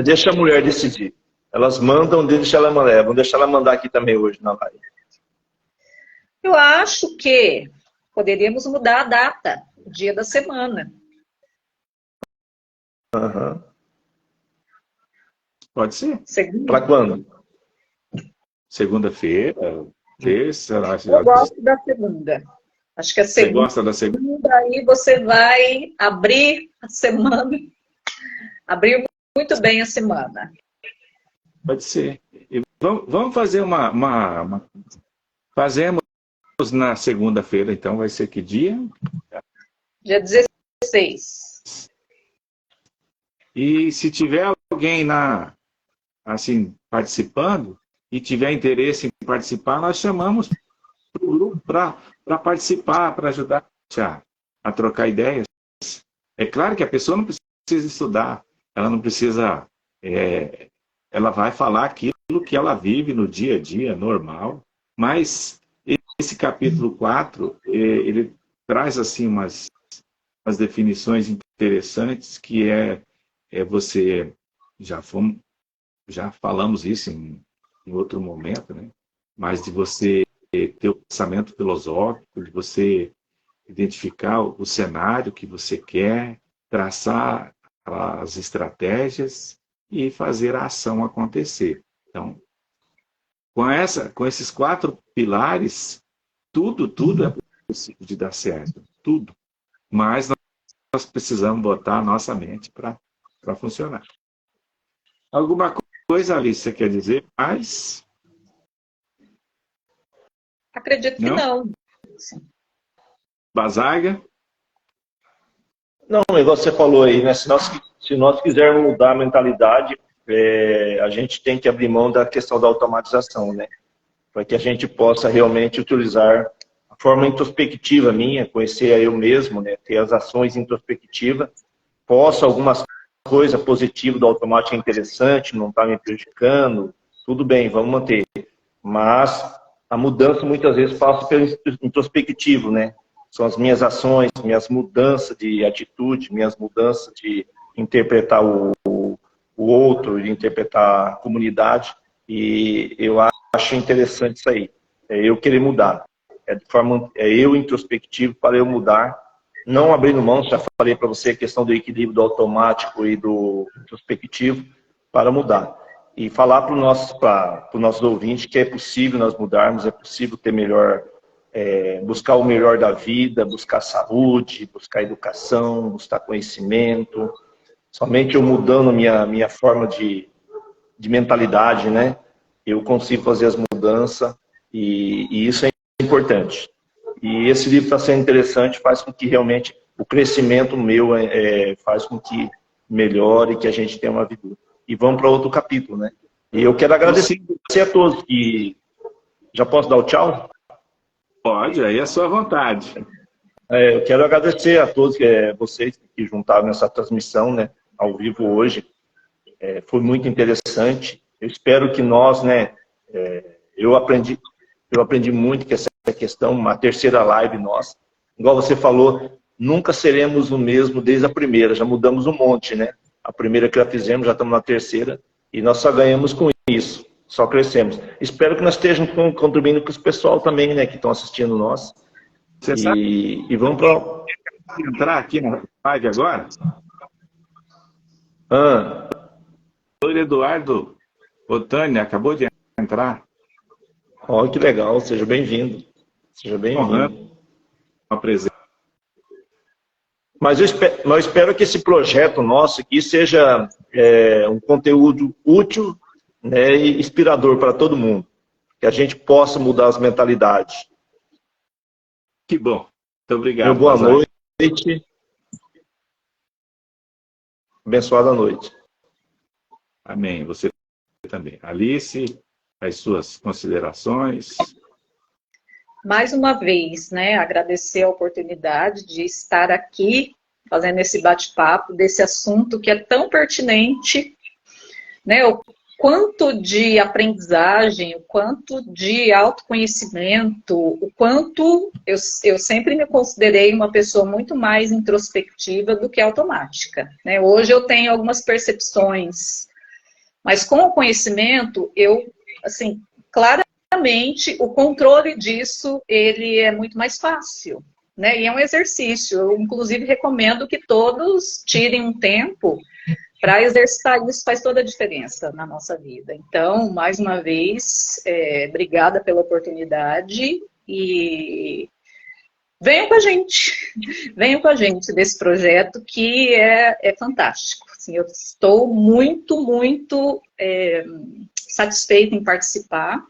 deixa a mulher decidir. Elas mandam, deixa ela mandar. Vamos deixar ela mandar aqui também hoje na live. Eu acho que poderíamos mudar a data, o dia da semana. Uhum. Pode ser. Segunda. Para quando? Segunda-feira, terça. Eu gosto da segunda. Acho que a segunda. Você gosta da segunda? Aí você vai abrir a semana, abrir muito bem a semana. Pode ser. E vamos fazer Fazemos na segunda-feira, então vai ser que dia? Dia 16. E se tiver alguém participando e tiver interesse em participar, nós chamamos para o grupo para participar, para ajudar a trocar ideias. É claro que a pessoa não precisa estudar, ela não precisa. Ela vai falar aquilo que ela vive no dia a dia, normal, mas esse capítulo 4, ele traz assim umas definições interessantes, que você, já falamos isso em outro momento, né? Mas de você ter o pensamento filosófico, de você identificar o cenário que você quer, traçar as estratégias e fazer a ação acontecer. Então, com esses 4 pilares, tudo é possível de dar certo, tudo. Mas nós precisamos botar a nossa mente para funcionar. Alguma coisa, Alice, você quer dizer? Mas... Acredito que não. Basaga? Não, igual você falou aí, né? Se nós quisermos mudar a mentalidade, a gente tem que abrir mão da questão da automatização, né? Para que a gente possa realmente utilizar a forma introspectiva minha, conhecer a eu mesmo, né? Ter as ações introspectivas. Posso algumas coisas positivas do automático é interessante, não está me prejudicando, tudo bem, vamos manter. Mas a mudança muitas vezes passa pelo introspectivo, né? São as minhas ações, minhas mudanças de atitude, minhas mudanças de interpretar o outro, de interpretar a comunidade. E eu acho interessante isso aí. É eu querer mudar. É eu introspectivo para eu mudar. Não abrindo mão, já falei para você a questão do equilíbrio do automático e do introspectivo para mudar. E falar para os nossos ouvintes que é possível nós mudarmos, é possível ter melhor... buscar o melhor da vida, buscar saúde, buscar educação, buscar conhecimento. Somente eu mudando minha forma de mentalidade, né? Eu consigo fazer as mudanças e isso é importante. E esse livro está sendo interessante, faz com que realmente o crescimento meu faz com que melhore, que a gente tenha uma vida. E vamos para outro capítulo, né? E eu quero agradecer a todos que... Já posso dar o tchau? Pode, aí é a sua vontade. Eu quero agradecer a todos vocês que juntaram nessa transmissão, né, ao vivo hoje. Foi muito interessante. Eu espero que nós, né, eu aprendi muito com essa questão, uma terceira live nossa. Igual você falou, nunca seremos o mesmo desde a primeira, já mudamos um monte, né? A primeira que já fizemos, já estamos na terceira, e nós só ganhamos com isso. Só crescemos. Espero que nós estejamos contribuindo com os pessoal também, né, que estão assistindo nós. Você sabe E vamos para... entrar aqui na live agora? O Eduardo Otânia acabou de entrar. Olha que legal, seja bem-vindo. Seja bem-vindo. Uma presença. Mas eu espero que esse projeto nosso aqui seja um conteúdo útil, né, e inspirador para todo mundo. Que a gente possa mudar as mentalidades. Que bom. Muito obrigado. Meu boa noite. Abençoada noite. Amém. Você também. Alice, as suas considerações. Mais uma vez, né, agradecer a oportunidade de estar aqui fazendo esse bate-papo desse assunto que é tão pertinente, né, o quanto de aprendizagem, o quanto de autoconhecimento, o quanto eu sempre me considerei uma pessoa muito mais introspectiva do que automática, né? Hoje eu tenho algumas percepções, mas com o conhecimento, eu, assim, claramente, o controle disso, ele é muito mais fácil, né? E é um exercício. Eu, inclusive, recomendo que todos tirem um tempo para exercitar isso, faz toda a diferença na nossa vida. Então, mais uma vez, obrigada pela oportunidade e venham com a gente desse projeto que é fantástico. Assim, eu estou muito, muito satisfeita em participar.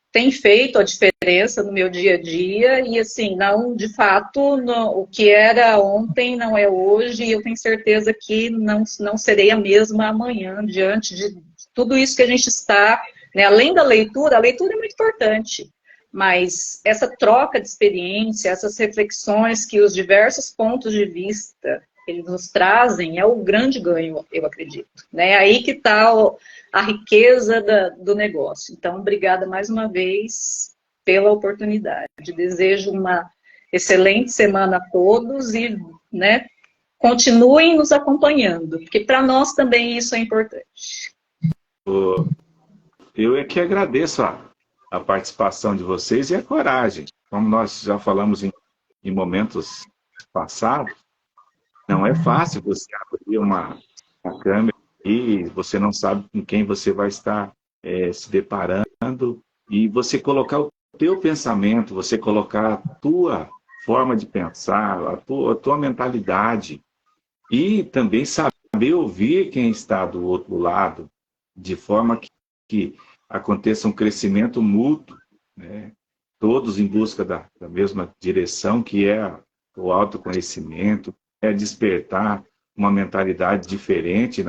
Tem feito a diferença no meu dia a dia e, assim, não, de fato, o que era ontem não é hoje e eu tenho certeza que não serei a mesma amanhã, diante de tudo isso que a gente está, né, além da leitura, a leitura é muito importante, mas essa troca de experiência, essas reflexões que os diversos pontos de vista eles nos trazem é o grande ganho, eu acredito, né? Aí que está a riqueza do negócio. Então, obrigada mais uma vez pela oportunidade. Desejo uma excelente semana a todos e, né, continuem nos acompanhando, porque para nós também isso é importante. Eu é que agradeço a participação de vocês e a coragem. Como nós já falamos em momentos passados, não é fácil você abrir uma câmera e você não sabe com quem você vai estar se deparando e você colocar o teu pensamento, você colocar a tua forma de pensar, a tua mentalidade e também saber ouvir quem está do outro lado, de forma que aconteça um crescimento mútuo, né? Todos em busca da mesma direção, que é o autoconhecimento, é despertar uma mentalidade diferente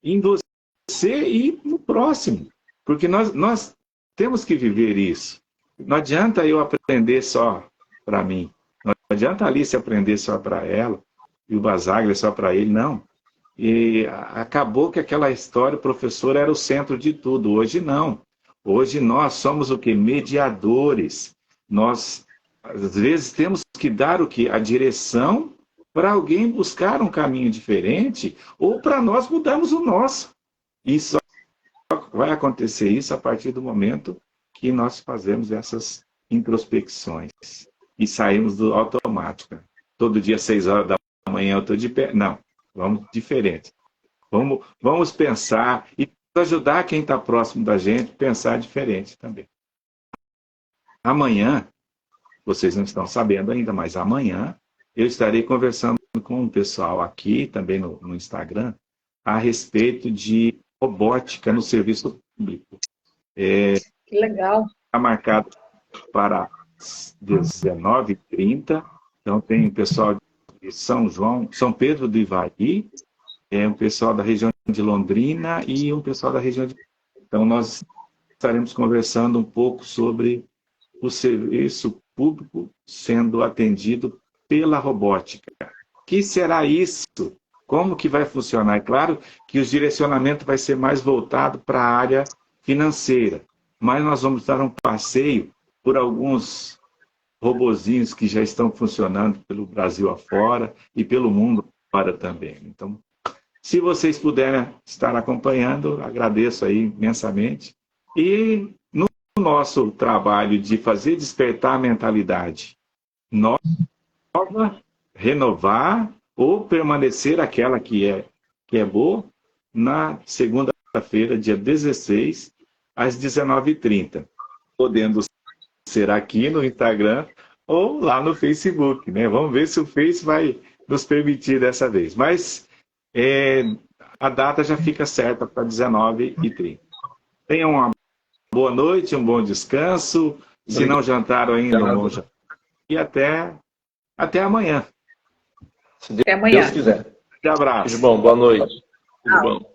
em você e no próximo. Porque nós temos que viver isso. Não adianta eu aprender só para mim. Não adianta a Alice aprender só para ela e o Basaglia só para ele, não. E acabou que aquela história, o professor era o centro de tudo. Hoje não. Hoje nós somos o quê? Mediadores. Nós, às vezes, temos que dar o quê? A direção para alguém buscar um caminho diferente ou para nós mudarmos o nosso. E só vai acontecer isso a partir do momento que nós fazemos essas introspecções e saímos do automático. Todo dia, 6 horas da manhã, eu estou de pé. Não, vamos diferente. Vamos pensar e ajudar quem está próximo da gente a pensar diferente também. Amanhã, vocês não estão sabendo ainda, mas amanhã eu estarei conversando com um pessoal aqui, também no Instagram, a respeito de robótica no serviço público. Que legal. Está marcado para 19h30. Então tem o pessoal de São Pedro do Ivaí, um pessoal da região de Londrina e um pessoal da região de... Então nós estaremos conversando um pouco sobre o serviço público sendo atendido pela robótica. O que será isso? Como que vai funcionar? É claro que o direcionamento vai ser mais voltado para a área financeira, mas nós vamos dar um passeio por alguns robozinhos que já estão funcionando pelo Brasil afora e pelo mundo afora também. Então, se vocês puderem estar acompanhando, agradeço aí imensamente. E no nosso trabalho de fazer despertar a mentalidade nova, renovar ou permanecer aquela que é boa, na segunda-feira, dia 16, às 19h30, podendo ser aqui no Instagram ou lá no Facebook, né? Vamos ver se o Face vai nos permitir dessa vez. Mas a data já fica certa para 19h30. Tenham uma boa noite, um bom descanso. Se não jantaram ainda, um bom jantar. E até amanhã. Se Deus quiser. Um abraço. Tudo bom, boa noite. Tudo bom.